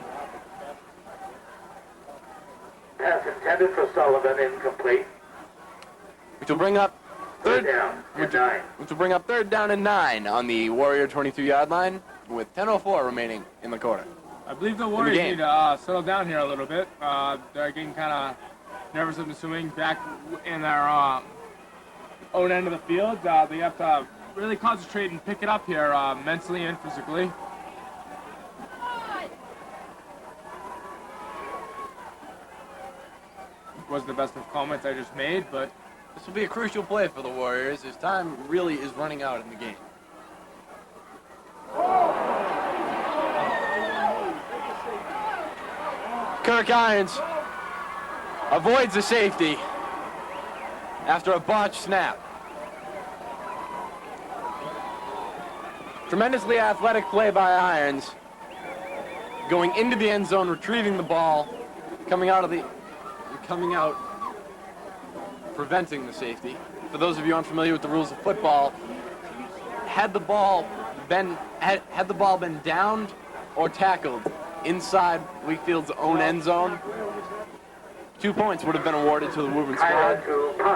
Speaker 2: Pass intended for Sullivan, incomplete.
Speaker 1: Which will bring up
Speaker 2: Third down and 9.
Speaker 1: which will bring up 3rd down and 9 on the Warrior 22-yard line with 10:04 remaining in the quarter.
Speaker 4: I believe the Warriors need to settle down here a little bit. They're getting kind of nervous, I'm assuming, back in their own end of the field. They have to really concentrate and pick it up here mentally and physically. Wasn't the best of comments I just made, but
Speaker 1: This will be a crucial play for the Warriors as time really is running out in the game. Kirk Irons avoids the safety after a botched snap. Tremendously athletic play by Irons, going into the end zone, retrieving the ball, coming out, preventing the safety. For those of you unfamiliar with the rules of football, had the ball been downed or tackled inside Wakefield's own end zone, 2 points would have been awarded to the Woburn squad,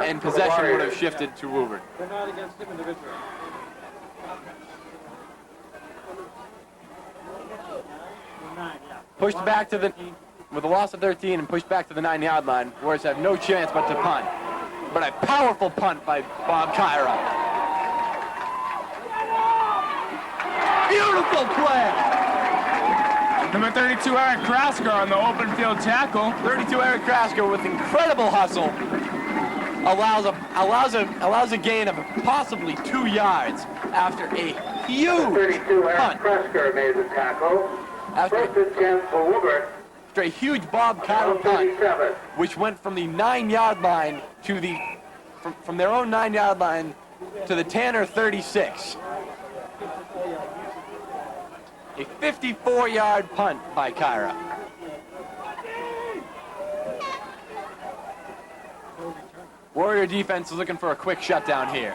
Speaker 1: and possession would have shifted to Woburn.
Speaker 3: They're not against him individually.
Speaker 1: Pushed back to with a loss of 13 and pushed back to the 9-yard line, Warriors have no chance but to punt. But a powerful punt by Bob Kyra. Beautiful play!
Speaker 4: number 32, Eric Krasker on the open field tackle.
Speaker 1: 32 Eric Krasker with incredible hustle allows a gain of possibly 2 yards after a huge
Speaker 2: 32 Eric
Speaker 1: punt.
Speaker 2: Krasker made the tackle. First and 10 for Woburn.
Speaker 1: After a huge Bob Cottle punt, which went from the 9-yard line to the from their own 9-yard line to the Tanner 36. A 54-yard punt by Kyra. Warrior defense is looking for a quick shutdown here.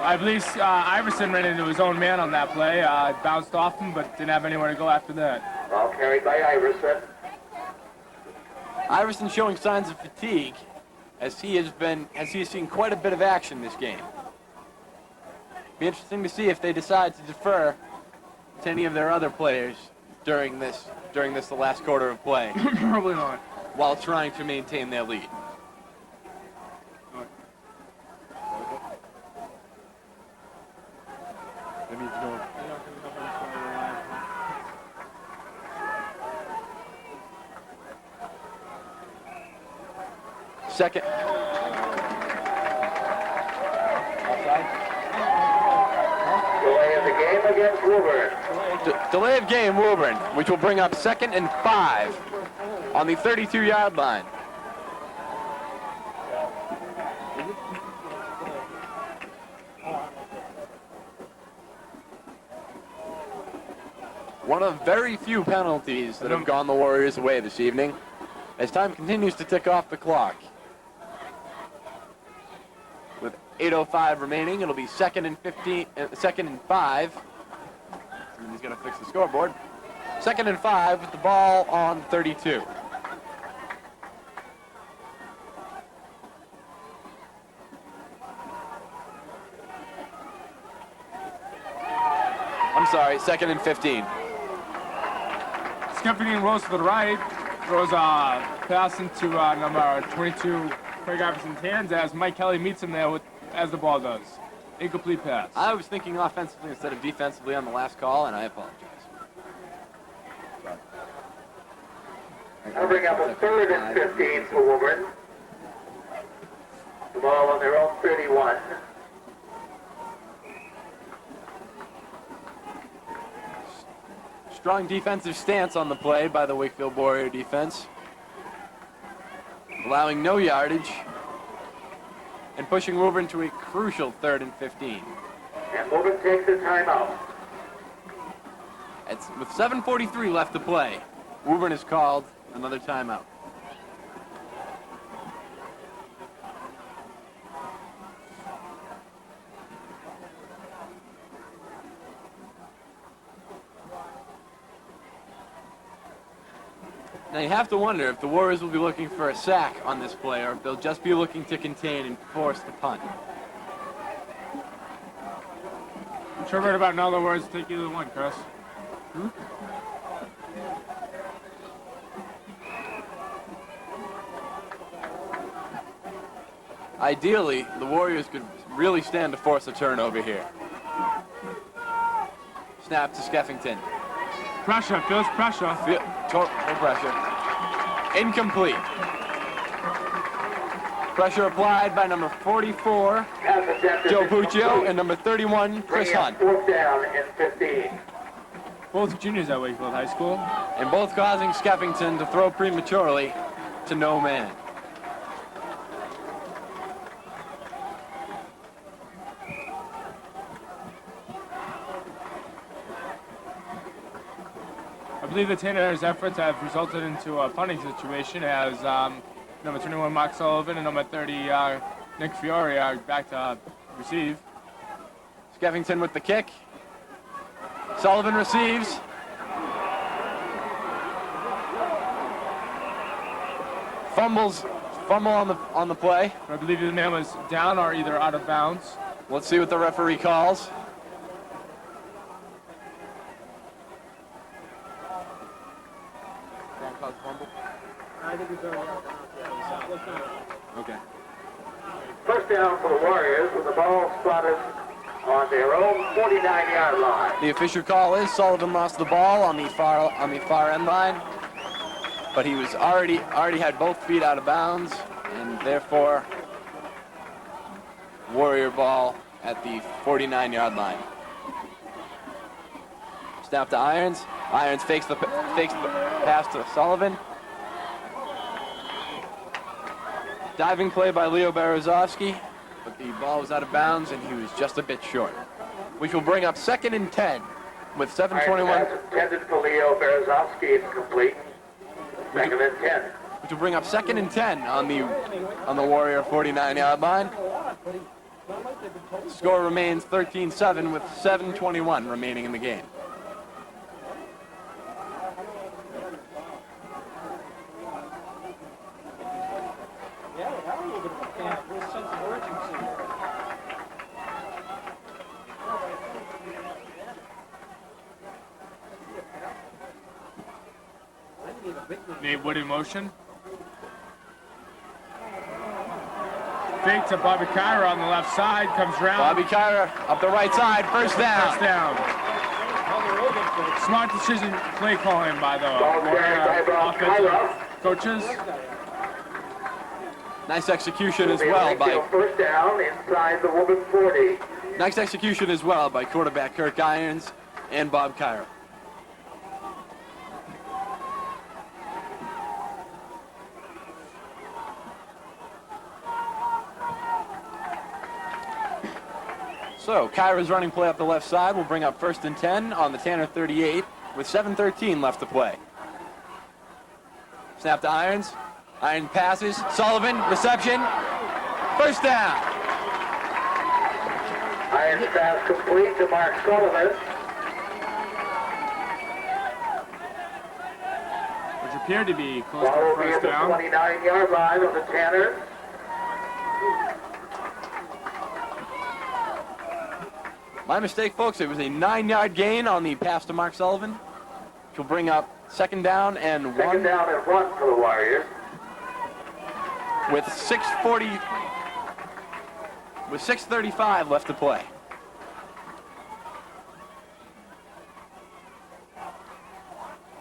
Speaker 4: I believe Iverson ran into his own man on that play. Bounced off him, but didn't have anywhere to go after that.
Speaker 2: Ball carried by Iverson.
Speaker 1: Iverson showing signs of fatigue as he has seen quite a bit of action this game. Be interesting to see if they decide to defer to any of their other players during this the last quarter of play.
Speaker 4: Probably not.
Speaker 1: While trying to maintain their lead. Second.
Speaker 2: Delay of the game against Woburn.
Speaker 1: Delay of game, Woburn, which will bring up 2nd and 5 on the 32-yard line. One of very few penalties that have gone the Warriors' way this evening, as time continues to tick off the clock. With 8:05 remaining, it'll be 2nd and 5. He's going to fix the scoreboard. 2nd and 5 with the ball on 32. I'm sorry, 2nd and 15.
Speaker 4: Skeffington rolls to the right, throws a pass into number 22, Craig Iverson's hands as Mike Kelly meets him there as the ball does. Incomplete pass.
Speaker 1: I was thinking offensively instead of defensively on the last call, and I apologize.
Speaker 2: I'll bring up a 3rd and 15 for Woburn. The ball on their own 31.
Speaker 1: Strong defensive stance on the play by the Wakefield Warrior defense. Allowing no yardage and pushing Woburn to a crucial 3rd and 15.
Speaker 2: And Woburn takes a timeout.
Speaker 1: With 7:43 left to play, Woburn has called another timeout. Now you have to wonder if the Warriors will be looking for a sack on this play or if they'll just be looking to contain and force the punt.
Speaker 4: I'm sure right about now the Warriors take either one, Chris.
Speaker 1: Ideally, the Warriors could really stand to force a turnover here. Snap to Skeffington.
Speaker 4: Pressure, feels pressure.
Speaker 1: Total pressure. Incomplete. Pressure applied by number 44, Joe Puccio, and number 31, Chris Hunt.
Speaker 2: 4th down and 15.
Speaker 4: Both juniors at Wakefield High School.
Speaker 1: And both causing Skeffington to throw prematurely to no man.
Speaker 4: I believe the Tanner's efforts have resulted into a punting situation as number 21 Mark Sullivan and number 30 Nick Fiore are back to receive.
Speaker 1: Skeffington with the kick. Sullivan receives. Fumble on the play.
Speaker 4: I believe the man was down or either out of bounds.
Speaker 1: Let's see what the referee calls.
Speaker 3: I think it's already out.
Speaker 1: Okay.
Speaker 2: First down for the Warriors with the ball spotted on their own 49-yard line.
Speaker 1: The official call is Sullivan lost the ball on the far end line, but he was already had both feet out of bounds, and therefore Warrior ball at the 49-yard line. Snap to Irons. Irons fakes the pass to Sullivan. Diving play by Leo Berezovsky, but the ball was out of bounds and he was just a bit short. Which will bring up 2nd and 10 with 7:21.
Speaker 2: Pass intended for Leo Berezovsky, incomplete. 2nd and 10.
Speaker 1: Which will bring up 2nd and 10 on the Warrior 49-yard line. Score remains 13-7 with 7:21 remaining in the game.
Speaker 4: Nate Wood in motion. Fake to Bobby Kyra on the left side, comes round.
Speaker 1: Bobby Kyra up the right side, first down.
Speaker 4: First down. Smart decision play calling by the offensive coaches.
Speaker 1: Nice execution as well by
Speaker 2: First down inside the Woburn 40.
Speaker 1: nice execution as well by quarterback Kirk Irons and Bob Kyra. So, Kyra's running play up the left side will bring up 1st and 10 on the Tanner 38 with 7:13 left to play. Snap to Irons. Irons passes. Sullivan, reception. First down.
Speaker 2: Irons pass complete to Mark Sullivan.
Speaker 4: Which appeared to be close
Speaker 2: Ball
Speaker 4: to
Speaker 2: will be
Speaker 4: first
Speaker 2: at the
Speaker 4: down.
Speaker 2: 29-yard line of the Tanners.
Speaker 1: My mistake, folks. It was a 9-yard gain on the pass to Mark Sullivan, which will bring up 2nd down and 1.
Speaker 2: 2nd down and 1 for the Warriors.
Speaker 1: With 6:35 left to play.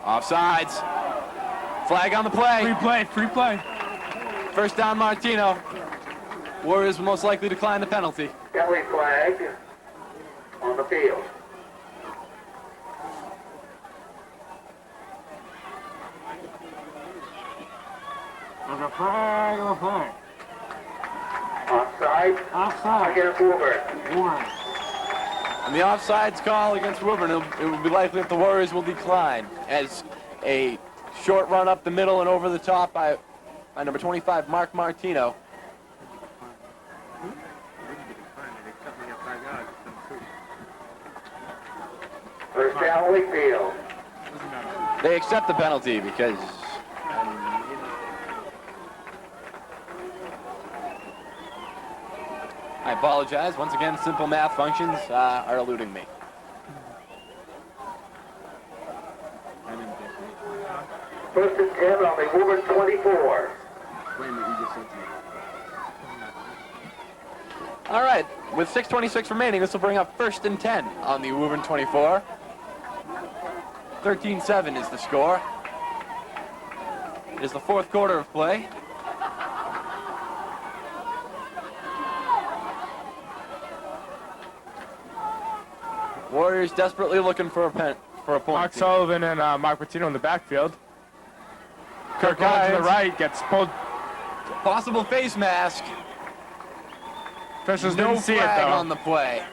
Speaker 1: Offsides. Flag on the play.
Speaker 4: Free play.
Speaker 1: First down, Martino. Warriors will most likely decline the penalty.
Speaker 2: Penalty flag on the field. Offside against Woburn.
Speaker 1: On the offsides call against Woburn, it will be likely that the Warriors will decline as a short run up the middle and over the top by number 25, Mark Martino.
Speaker 2: First down, Wakefield.
Speaker 1: They accept the penalty because I apologize. Once again, simple math functions are eluding me.
Speaker 2: First and 10 on the Woburn 24.
Speaker 1: All right, with 6:26 remaining, this will bring up 1st and 10 on the Woburn 24. 13-7 is the score. It is the 4th quarter of play. Warriors desperately looking for a point.
Speaker 4: Mark Sullivan and Mark Martino in the backfield. Kirk going to the
Speaker 1: Irons.
Speaker 4: right, gets pulled.
Speaker 1: Possible face mask.
Speaker 4: Officials
Speaker 1: No
Speaker 4: didn't see it
Speaker 1: flag
Speaker 4: though.
Speaker 1: on the play.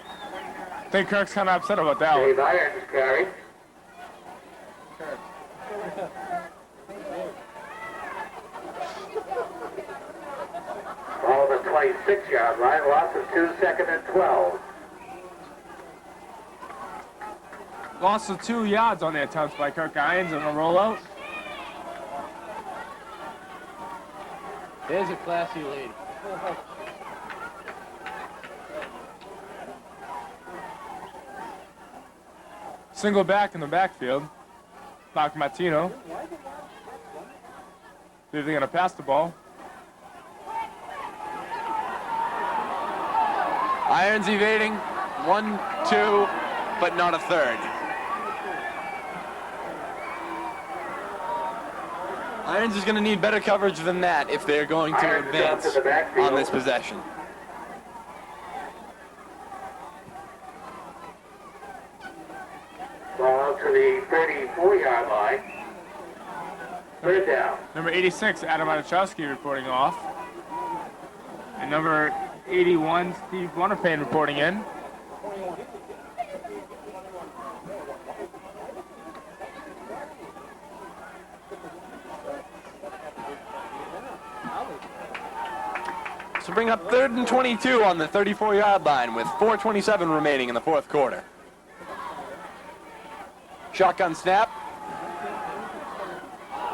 Speaker 4: I think Kirk's kind of upset about that one.
Speaker 2: Dave Irons carry. Ball at the 26-yard line. Loss of 2, 2nd and 12.
Speaker 4: Loss of 2 yards on the attempt by Kirk Irons and a rollout.
Speaker 1: There's a classy lady.
Speaker 4: Single back in the backfield. Mark Martino. They're going to pass the ball.
Speaker 1: Irons evading. 1, 2, but not a third. Irons is going to need better coverage than that if they're going to
Speaker 2: Irons
Speaker 1: advance
Speaker 2: down to the backfield.
Speaker 1: on this possession.
Speaker 2: Ball now to the 34-yard line. Third down.
Speaker 4: Number 86, Adam Matuszewski reporting off. And number 81, Steve Wonderpain reporting in.
Speaker 1: So bring up 3rd and 22 on the 34-yard line with 4:27 remaining in the fourth quarter. Shotgun snap.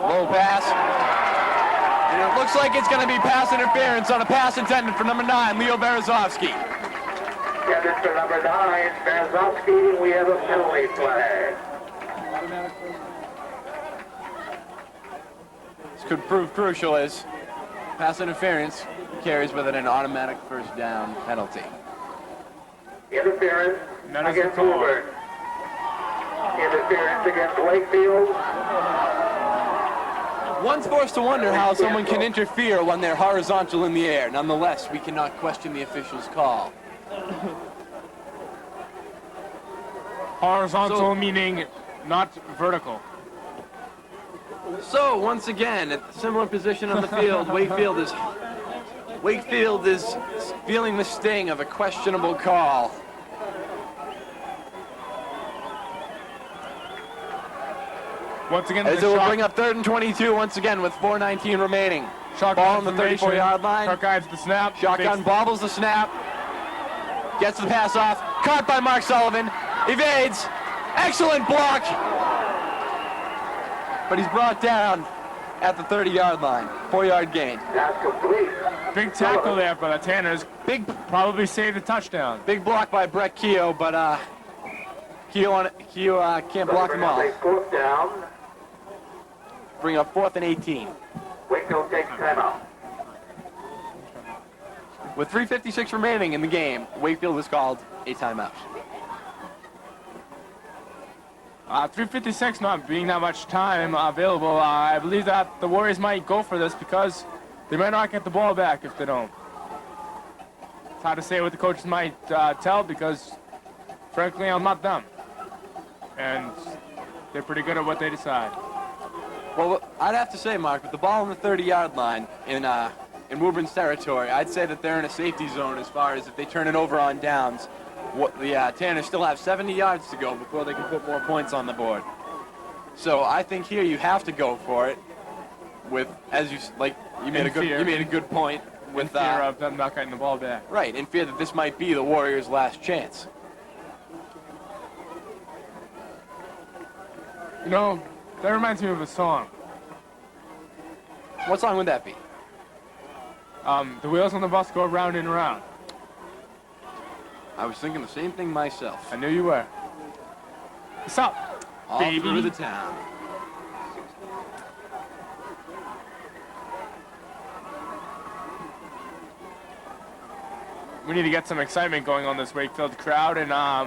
Speaker 1: Low pass. And it looks like it's going to be pass interference on a pass intended for number 9, Leo Berezovsky.
Speaker 2: Intended for number 9, Berezovsky. We have a penalty flag.
Speaker 1: This could prove crucial as pass interference carries with it an automatic first down penalty.
Speaker 2: Interference
Speaker 4: That is
Speaker 2: against
Speaker 4: a call.
Speaker 2: Woburn. Interference against Wakefield.
Speaker 1: One's forced to wonder how someone can interfere when they're horizontal in the air. Nonetheless, we cannot question the official's call.
Speaker 4: Horizontal meaning not vertical.
Speaker 1: So, once again, at a similar position on the field, Wakefield is feeling the sting of a questionable call.
Speaker 4: Once again,
Speaker 1: As it will bring up 3rd and 22 once again with 4:19 remaining. Ball on the 34-yard line.
Speaker 4: Kirk guides the snap.
Speaker 1: Shotgun bobbles the snap. Gets the pass off. Caught by Mark Sullivan. Evades. Excellent block. But he's brought down at the 30-yard line. 4-yard gain.
Speaker 2: That's complete.
Speaker 4: Big tackle there by the Tanners.
Speaker 1: Big
Speaker 4: Probably saved the touchdown.
Speaker 1: big block by Brett Keogh, but Keogh can't block them all.
Speaker 2: Fourth down.
Speaker 1: Bring up 4th and 18.
Speaker 2: Wakefield takes timeout.
Speaker 1: With 3:56 remaining in the game, Wakefield has called a timeout.
Speaker 4: 3:56 not being that much time available. I believe that the Warriors might go for this because they might not get the ball back if they don't. It's hard to say what the coaches might tell because, frankly, I'm not them. And they're pretty good at what they decide.
Speaker 1: Well, I'd have to say, Mark, with the ball on the 30-yard line in Woburn's territory, I'd say that they're in a safety zone as far as if they turn it over on downs. The Tanners still have 70 yards to go before they can put more points on the board. So I think here you have to go for it. With, as you made a good point with
Speaker 4: In fear of them not getting the ball back.
Speaker 1: right, in fear that this might be the Warriors' last chance.
Speaker 4: You know, that reminds me of a song.
Speaker 1: What song would that be?
Speaker 4: The wheels on the bus go round and round.
Speaker 1: I was thinking the same thing myself.
Speaker 4: I knew you were. What's up,
Speaker 1: All
Speaker 4: baby?
Speaker 1: through the town.
Speaker 4: We need to get some excitement going on this Wakefield crowd and
Speaker 1: All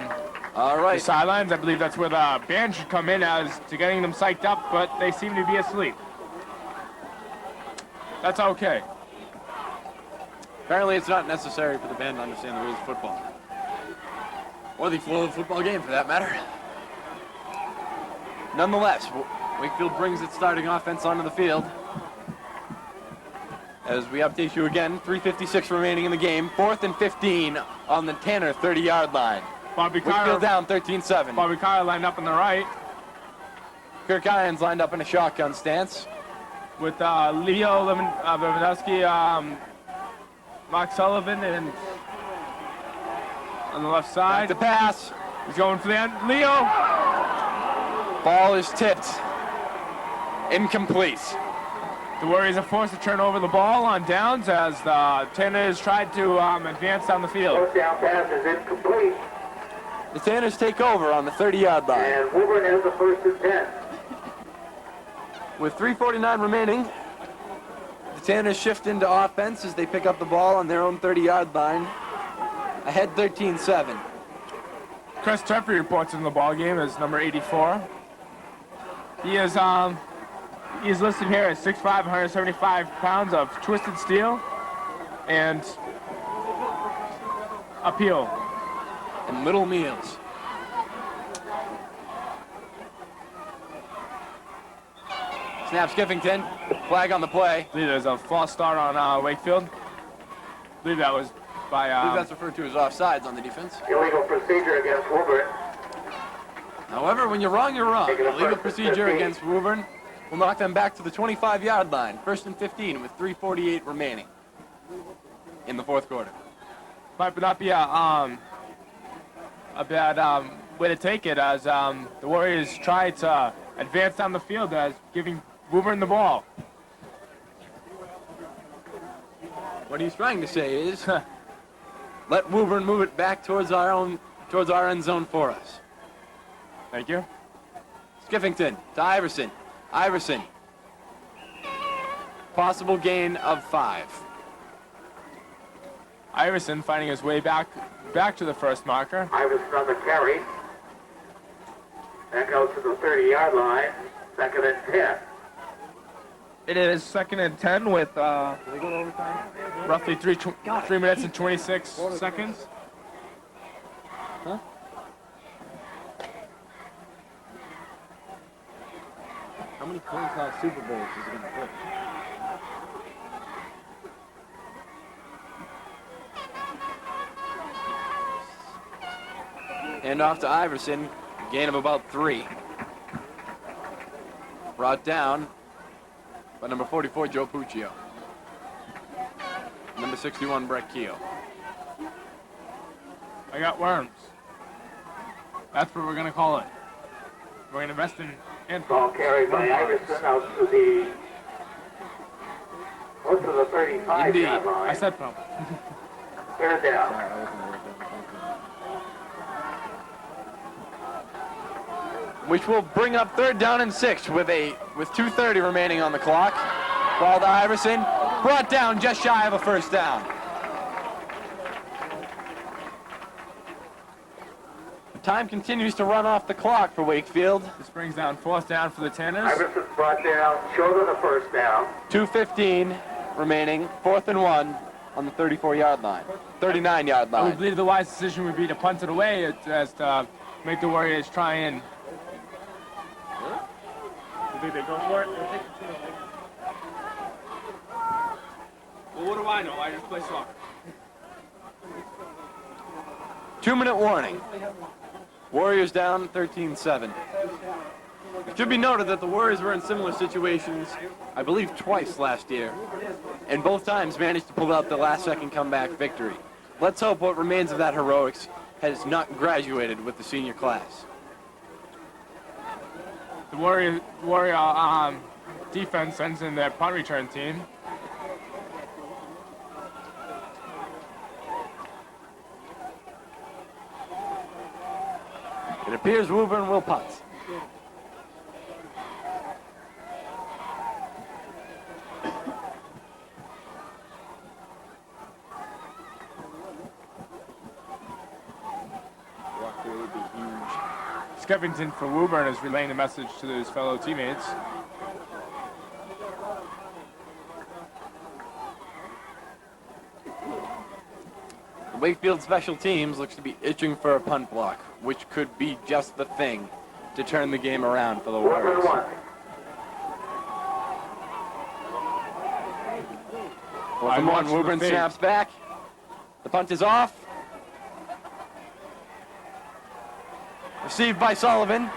Speaker 4: the
Speaker 1: right.
Speaker 4: sidelines. I believe that's where the band should come in as to getting them psyched up, but they seem to be asleep. That's okay.
Speaker 1: Apparently it's not necessary for the band to understand the rules of football. Or the flow of the football game, for that matter. Nonetheless, Wakefield brings its starting offense onto the field. As we update you again, 3:56 remaining in the game. 4th and 15 on the Tanner 30-yard line.
Speaker 4: Bobby
Speaker 1: Wakefield
Speaker 4: Carr,
Speaker 1: down 13-7.
Speaker 4: Bobby Carr lined up on the right
Speaker 1: Kirk Irons lined up in a shotgun stance.
Speaker 4: with Leo Lewandowski, Mark Sullivan, and on the left
Speaker 1: Back
Speaker 4: side.
Speaker 1: to pass.
Speaker 4: He's going for the end. Leo!
Speaker 1: Ball is tipped. Incomplete.
Speaker 4: The Warriors are forced to turn over the ball on downs as the Tanners tried to advance down the field.
Speaker 2: Fourth down pass is incomplete.
Speaker 1: The Tanners take over on the 30-yard line.
Speaker 2: And Woburn has the 1st and 10.
Speaker 1: With 3:49 remaining, the Tanners shift into offense as they pick up the ball on their own 30-yard line. Ahead 13-7.
Speaker 4: Chris Treffy reports in the ball game as number 84. He is listed here as 6'5", 175 pounds of twisted steel and appeal.
Speaker 1: And little meals. Snap Skiffington. Flag on the play.
Speaker 4: I believe there's a false start on Wakefield. I believe that was by...
Speaker 1: I believe that's referred to as offsides on the defense.
Speaker 2: Illegal procedure against Woburn.
Speaker 1: However, when you're wrong, you're wrong.
Speaker 2: Taking a
Speaker 1: Illegal
Speaker 2: first and
Speaker 1: procedure
Speaker 2: 15.
Speaker 1: against Woburn will knock them back to the 25-yard line. 1st and 15 with 3:48 remaining in the fourth quarter.
Speaker 4: Might not be a bad way to take it, as the Warriors try to advance down the field as giving Woburn the ball.
Speaker 1: What he's trying to say is, let Woburn move it back towards our end zone for us.
Speaker 4: Thank you.
Speaker 1: Skiffington to Iverson. Iverson. Possible gain of 5.
Speaker 4: Iverson finding his way back to the first marker.
Speaker 2: Iverson on the carry. That goes to the 30-yard line. 2nd and 10.
Speaker 4: It is 2nd and 10 with roughly 3 minutes and 26 seconds.
Speaker 1: Huh? How many coin toss Super Bowls is it going to put? And off to Iverson, gain of about 3. Brought down by number 44, Joe Puccio. Number 61, Brett Keogh.
Speaker 4: I got worms. That's what we're going to call it. We're going to invest in
Speaker 2: Ball carried by Iverson out to the close to the 35-yard line.
Speaker 4: I said pump.
Speaker 2: 3rd down.
Speaker 1: Which will bring up 3rd down and 6 with 2:30 remaining on the clock. Ball to Iverson, brought down just shy of a 1st down. Time continues to run off the clock for Wakefield.
Speaker 4: This brings down 4th down for the Tanners.
Speaker 2: Iverson's brought down, short of the 1st down.
Speaker 1: 2:15 remaining, 4th and 1 on the 34-yard line, 39-yard
Speaker 4: I would
Speaker 1: line.
Speaker 4: believe the wise decision would be to punt it away as to make the Warriors try and... You think they go for it? Well, what do I know? I just play soccer.
Speaker 1: 2-minute warning. Warriors down 13-7. It should be noted that the Warriors were in similar situations, I believe twice last year, and both times managed to pull out the last-second comeback victory. Let's hope what remains of that heroics has not graduated with the senior class.
Speaker 4: The Warrior defense sends in their punt return team.
Speaker 1: It appears Woburn will punt.
Speaker 4: Skeffington for Woburn is relaying the message to his fellow teammates.
Speaker 1: The Wakefield special teams looks to be itching for a punt block, which could be just the thing to turn the game around for the Warriors.
Speaker 2: 1.
Speaker 1: 4th and 1, Woburn snaps back. The punt is off. Received by Sullivan.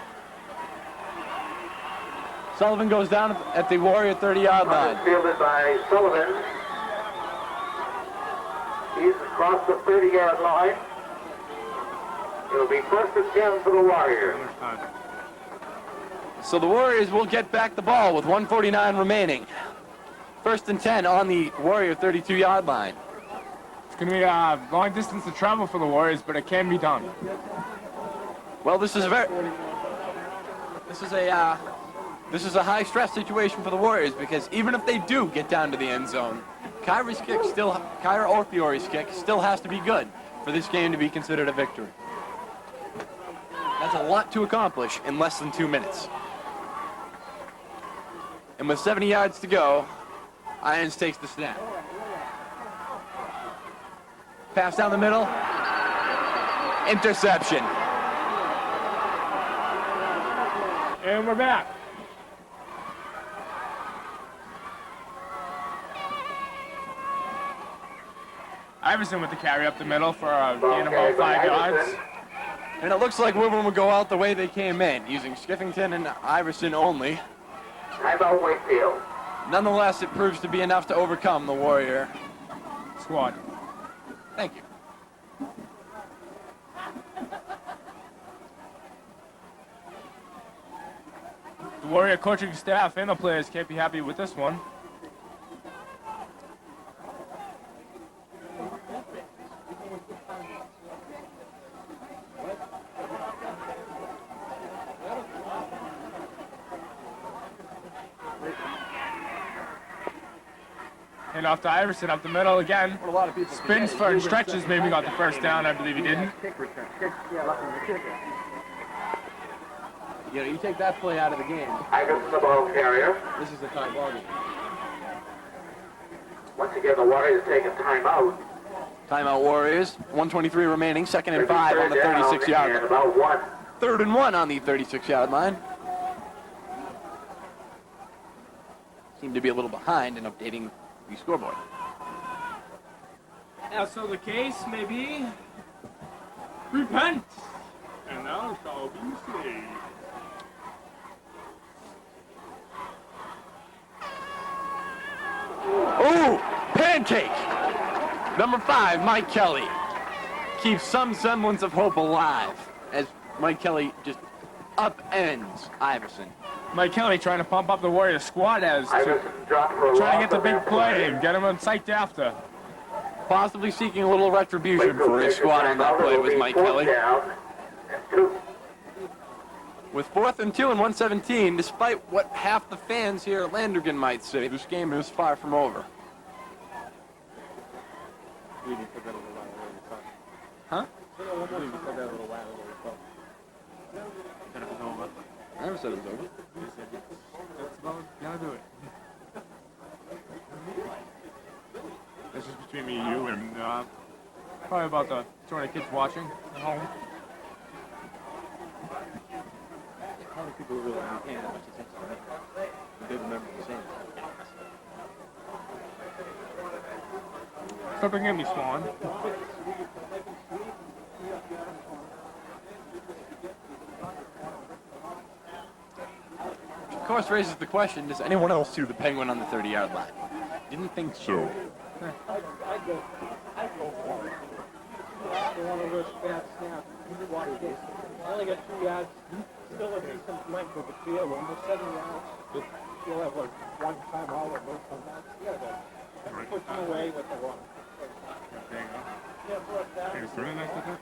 Speaker 1: Sullivan goes down at the Warrior 30-yard line.
Speaker 2: Fielded by Sullivan. He's across the 30-yard line. It'll be 1st and 10 for the Warriors.
Speaker 1: So the Warriors will get back the ball with 1:49 remaining. 1st and 10 on the Warrior 32-yard line.
Speaker 4: It's going to be a long distance to travel for the Warriors, but it can be done.
Speaker 1: Well, this is a high stress situation for the Warriors, because even if they do get down to the end zone, Kyra Orfiore's kick still has to be good for this game to be considered a victory. That's a lot to accomplish in less than 2 minutes. And with 70 yards to go, Irons takes the snap. Pass down the middle. Interception.
Speaker 4: And we're back. Iverson with the carry up the middle for a gain of about 5 yards.
Speaker 1: And it looks like Woburn will go out the way they came in, using Skiffington and Iverson only.
Speaker 2: Timeout Wakefield.
Speaker 1: Nonetheless, it proves to be enough to overcome the Warrior
Speaker 4: Squad.
Speaker 1: Thank you.
Speaker 4: The Warrior coaching staff and the players can't be happy with this one. And off to Iverson, up the middle again.
Speaker 1: A lot of people
Speaker 4: Spins for and stretches, maybe got the first down. I believe he didn't.
Speaker 1: You know, you take that play out of the game.
Speaker 2: Iverson, the ball carrier.
Speaker 1: This is a tie ball game.
Speaker 2: Once again, the Warriors take a timeout.
Speaker 1: Timeout Warriors. 1:23 remaining. 2nd and 5 on the 36-yard line.
Speaker 2: About 1.
Speaker 1: 3rd and 1 on the 36-yard line. Seem to be a little behind in updating the scoreboard.
Speaker 4: As so the case may be, repent, and thou shalt be saved.
Speaker 1: Ooh, pancake! Number 5, Mike Kelly. Keeps some semblance of hope alive as Mike Kelly just upends Iverson.
Speaker 4: Mike Kelly trying to pump up the Warrior squad as to
Speaker 2: Iverson dropped for a
Speaker 4: trying to
Speaker 2: loss
Speaker 4: get the
Speaker 2: of
Speaker 4: big
Speaker 2: that
Speaker 4: play and get him psyched after.
Speaker 1: Possibly seeking a little retribution
Speaker 2: Wakefield
Speaker 1: for his
Speaker 2: takes a
Speaker 1: squad on that
Speaker 2: timeout.
Speaker 1: play
Speaker 2: It will
Speaker 1: was
Speaker 2: be
Speaker 1: Mike
Speaker 2: 4th
Speaker 1: Kelly.
Speaker 2: down and 2.
Speaker 1: With 4th and 2 and 117, despite what half the fans here at Landrigan might say, this game is far from over. Huh? I never said it was over.
Speaker 4: That's about gonna do it. This is between me and you and probably about the 200 kids watching at home.
Speaker 1: Probably people really aren't paying that much attention to that. They remember the same.
Speaker 4: Something in me, Swan.
Speaker 1: Of course, raises the question, does anyone else see the Penguin on the 30-yard line? Didn't think so.
Speaker 3: One of those bad snaps. I only got 2 yards. Still a decent length of the field, almost 7 yards. You'll have like one time out or both times. Yeah, but puts him away with the run.
Speaker 4: There you go.
Speaker 3: Yeah, fourth down.
Speaker 4: It's really nice with that.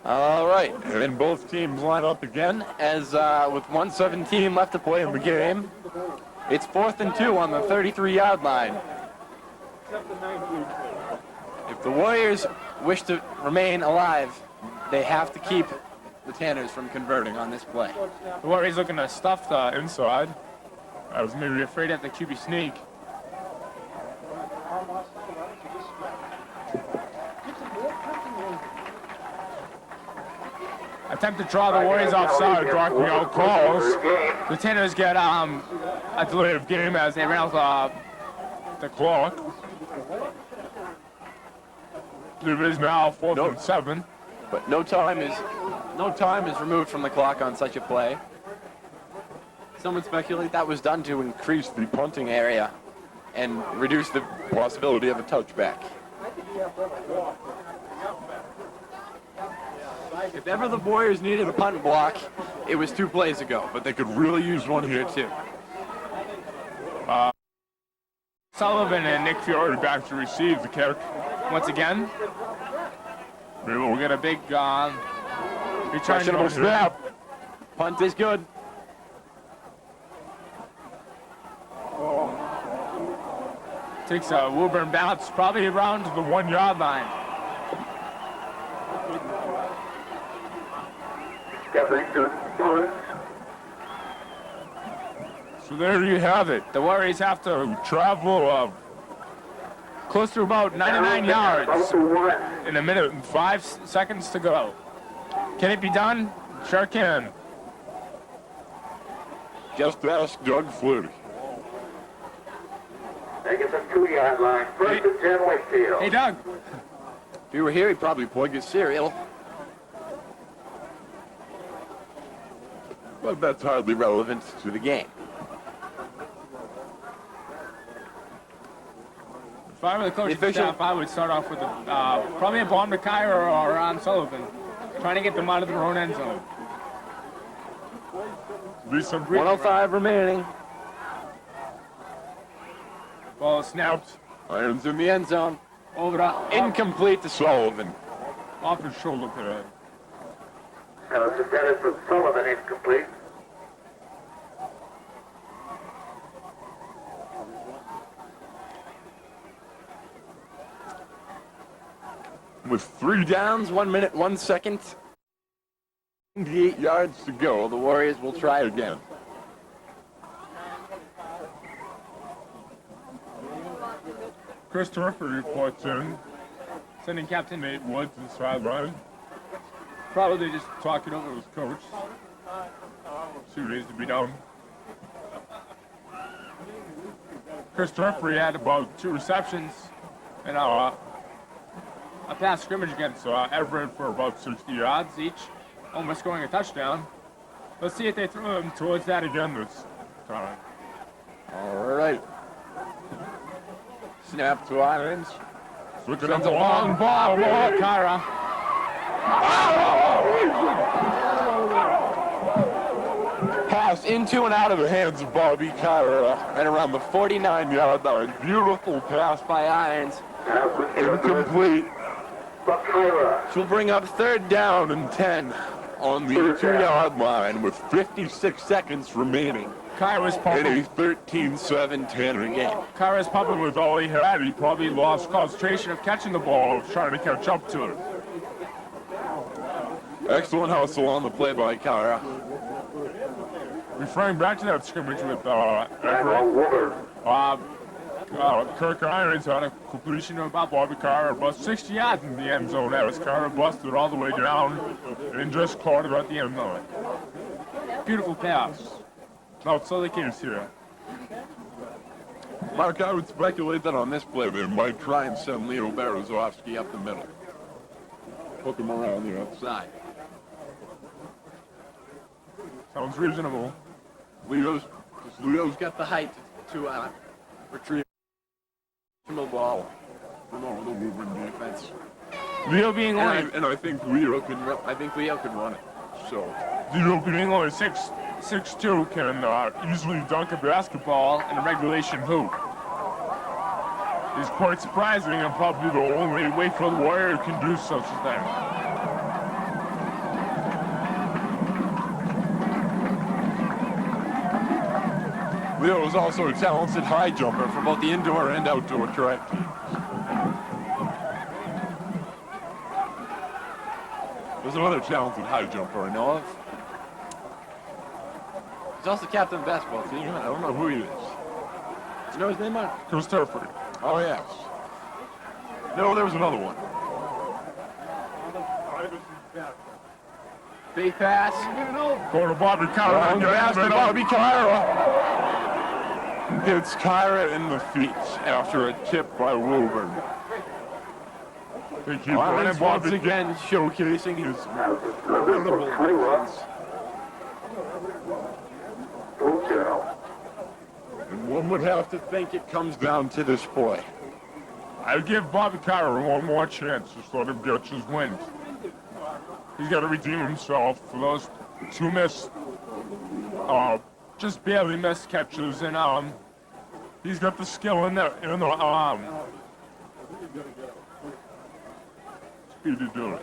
Speaker 1: All right, and both teams line up again as with 1:17 left to play in the game. It's 4th and 2 on the 33-yard line.
Speaker 3: Except the 19.
Speaker 1: If the Warriors wish to remain alive, they have to keep the Tanners from converting on this play.
Speaker 4: The Warriors looking to stuff the inside. I was maybe afraid at the QB sneak. Attempt to draw the Warriors offside, drawing out calls. The Tanners get a delay of game as they ran out the clock. It is now 4th and 7.
Speaker 1: But no time is removed from the clock on such a play. Some would speculate that was done to increase the punting area and reduce the possibility of a touchback. If ever the Warriors needed a punt block, it was 2 plays ago, but they could really use one here too.
Speaker 4: Sullivan and Nick Fiore back to receive the kick once again. Maybe we'll get a big return.
Speaker 1: Questionable snap. Punt is good.
Speaker 4: Takes a Woburn bounce, probably around to the 1-yard line. So there you have it. The Warriors have to travel close to about 99 yards in a minute and 5 seconds to go. Can it be done? Sure can.
Speaker 1: Just ask Doug Flutie.
Speaker 2: Take it to the 2-yard line. First and 10 Wakefield.
Speaker 4: Hey, Doug.
Speaker 1: If you were here, he'd probably plug his cereal. But that's hardly relevant to the game.
Speaker 4: If I were the coaching staff, I would start off with probably a bomb to Kyra or Sullivan, trying to get them out of their own end zone.
Speaker 1: 105 remaining.
Speaker 4: Ball snapped.
Speaker 1: Irons in the end zone.
Speaker 4: Over to
Speaker 1: Incomplete to Sullivan.
Speaker 4: off his shoulder pad.
Speaker 2: That was intended for Sullivan, incomplete.
Speaker 1: With 3 downs, 1 minute, 1 second, 8 yards to go, the Warriors will try again.
Speaker 4: Chris Turford reports in, sending Captain Nate Wood to the sideline. Probably just talking over his coach. See what needs to be done. Chris Turford had about 2 receptions and a pass scrimmage against Everett for about 60 yards each, almost scoring a touchdown. Let's see if they throw him towards that again this time.
Speaker 1: All right. Snap to Irons.
Speaker 4: Switching up the long ball, Kyra.
Speaker 1: Pass into and out of the hands of Bobby Kyra and around the 49-yard line. Beautiful pass by Irons. Incomplete. She'll bring up 3rd down and 10 on the 2-yard line with 56 seconds remaining.
Speaker 4: Kyra's
Speaker 1: In
Speaker 4: pumping.
Speaker 1: a 13-7-10 game.
Speaker 4: Kyra's pumping with all he had. He probably lost concentration of catching the ball, trying to catch up to it.
Speaker 1: Excellent hustle on the play by Kyra.
Speaker 4: Referring back to that scrimmage with Everett, Kirk Irons had a completion of Bobby Kyra about 60 yards in the end zone. That was Kyra busted all the way down and just caught it at the end zone. Beautiful pass. That's all they can here.
Speaker 1: Mark, I would speculate that on this play they might try and send Leo Berezovsky up the middle. Hook him around the outside.
Speaker 4: Sounds reasonable.
Speaker 1: Leo's got the height to retrieve the ball from over the Woburn defense.
Speaker 4: Leo being only
Speaker 1: And I think Leo can run it. So
Speaker 4: Leo being only 6'2" can easily dunk a basketball in a regulation hoop. It's quite surprising and probably the only way for the Warrior can do such a thing.
Speaker 1: Leo is also a talented high jumper for both the indoor and outdoor track teams. There's another talented high jumper I know of. He's also captain of the basketball team. I don't know who he is. Do you know his name, Mark?
Speaker 4: Chris Turford.
Speaker 1: Oh, yes. No, there was another one. Big pass.
Speaker 4: Go to Bobby Kyra.
Speaker 1: Long pass to Bobby Kyra. Hits Kyra in the feet after a tip by Woburn.
Speaker 4: They keep running
Speaker 1: Once
Speaker 4: Bobby.
Speaker 1: again showcasing his incredible defense. And one would have to think it comes down to this play.
Speaker 4: I'd give Bobby Kyra one more chance. Just let him get his wins. He's got to redeem himself for those 2 missed, just barely missed catches, and he's got the skill in the speed to do it.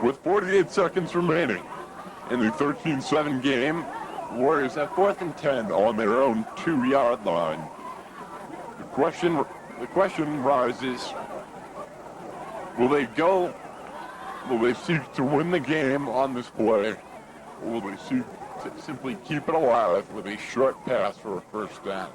Speaker 1: With 48 seconds remaining in the 13-7 game, the Warriors have 4th and 10 on their own 2-yard line. The question rises, will they seek to win the game on this play, or will they seek to simply keep it alive with a short pass for a 1st down?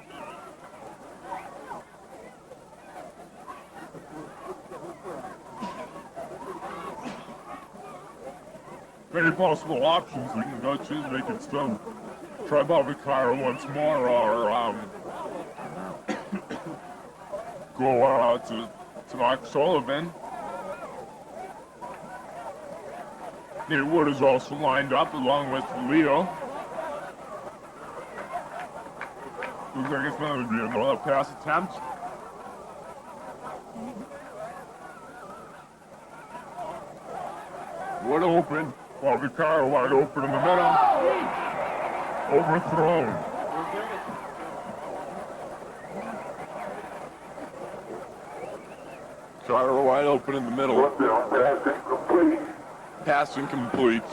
Speaker 6: many possible options we can go to. They can still try Bobby Cairo once more, or go to Mark Sullivan. Nate Wood is also lined up along with Leo. Looks like it's going to be another pass attempt. Wood open. Bobby Cairo wide open in the middle. Overthrown.
Speaker 7: Cairo wide open in the middle. Pass incomplete.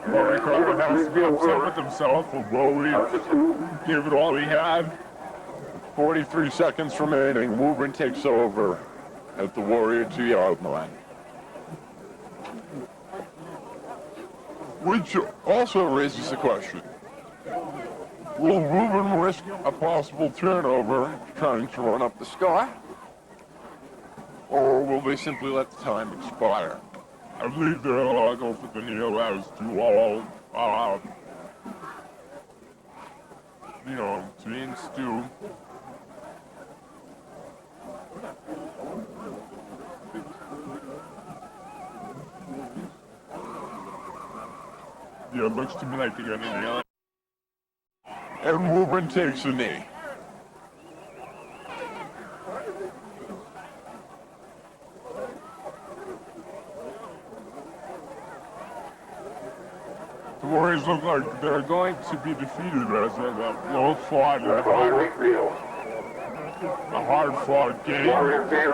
Speaker 6: Bobby Cairo has to be upset with himself, although he gave it all he had.
Speaker 7: 43 seconds remaining. Woburn takes over at the Warrior 2-yard line. Which also raises the question, will Woburn risk a possible turnover trying to run up the score? Or will they simply let the time expire?
Speaker 6: I believe they'll go for the kneel as to all, teams do. Yeah, it looks to me like they're gonna kneel.
Speaker 7: And Woburn takes a knee.
Speaker 6: The Warriors look like they're going to be defeated as a low-fought, a hard-fought game.
Speaker 2: Game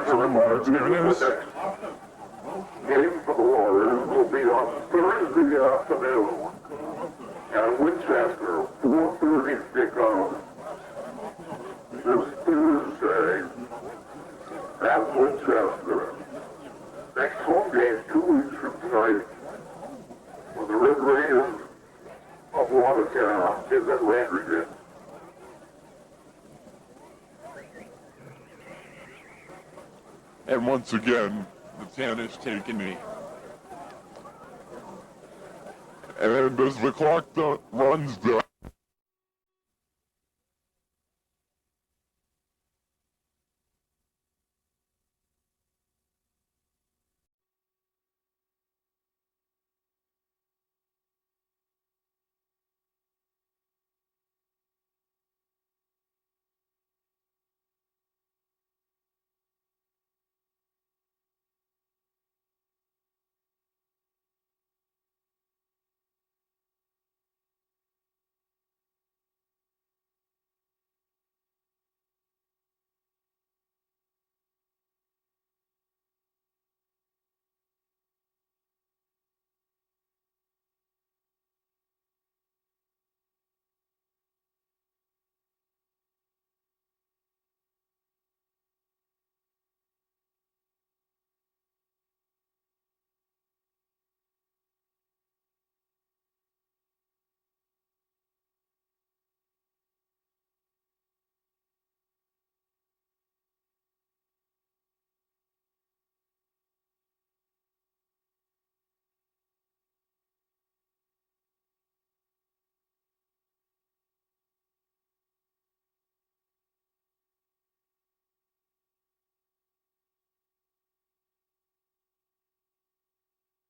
Speaker 2: for the Warriors will be on Thursday afternoon at Winchester, 4:30 kickoff. This Thursday at Winchester. Next home game 2 weeks from tonight for the Red Raiders of Watertown is at Landry.
Speaker 7: And once again, the Tanners take a knee. And as the clock runs down,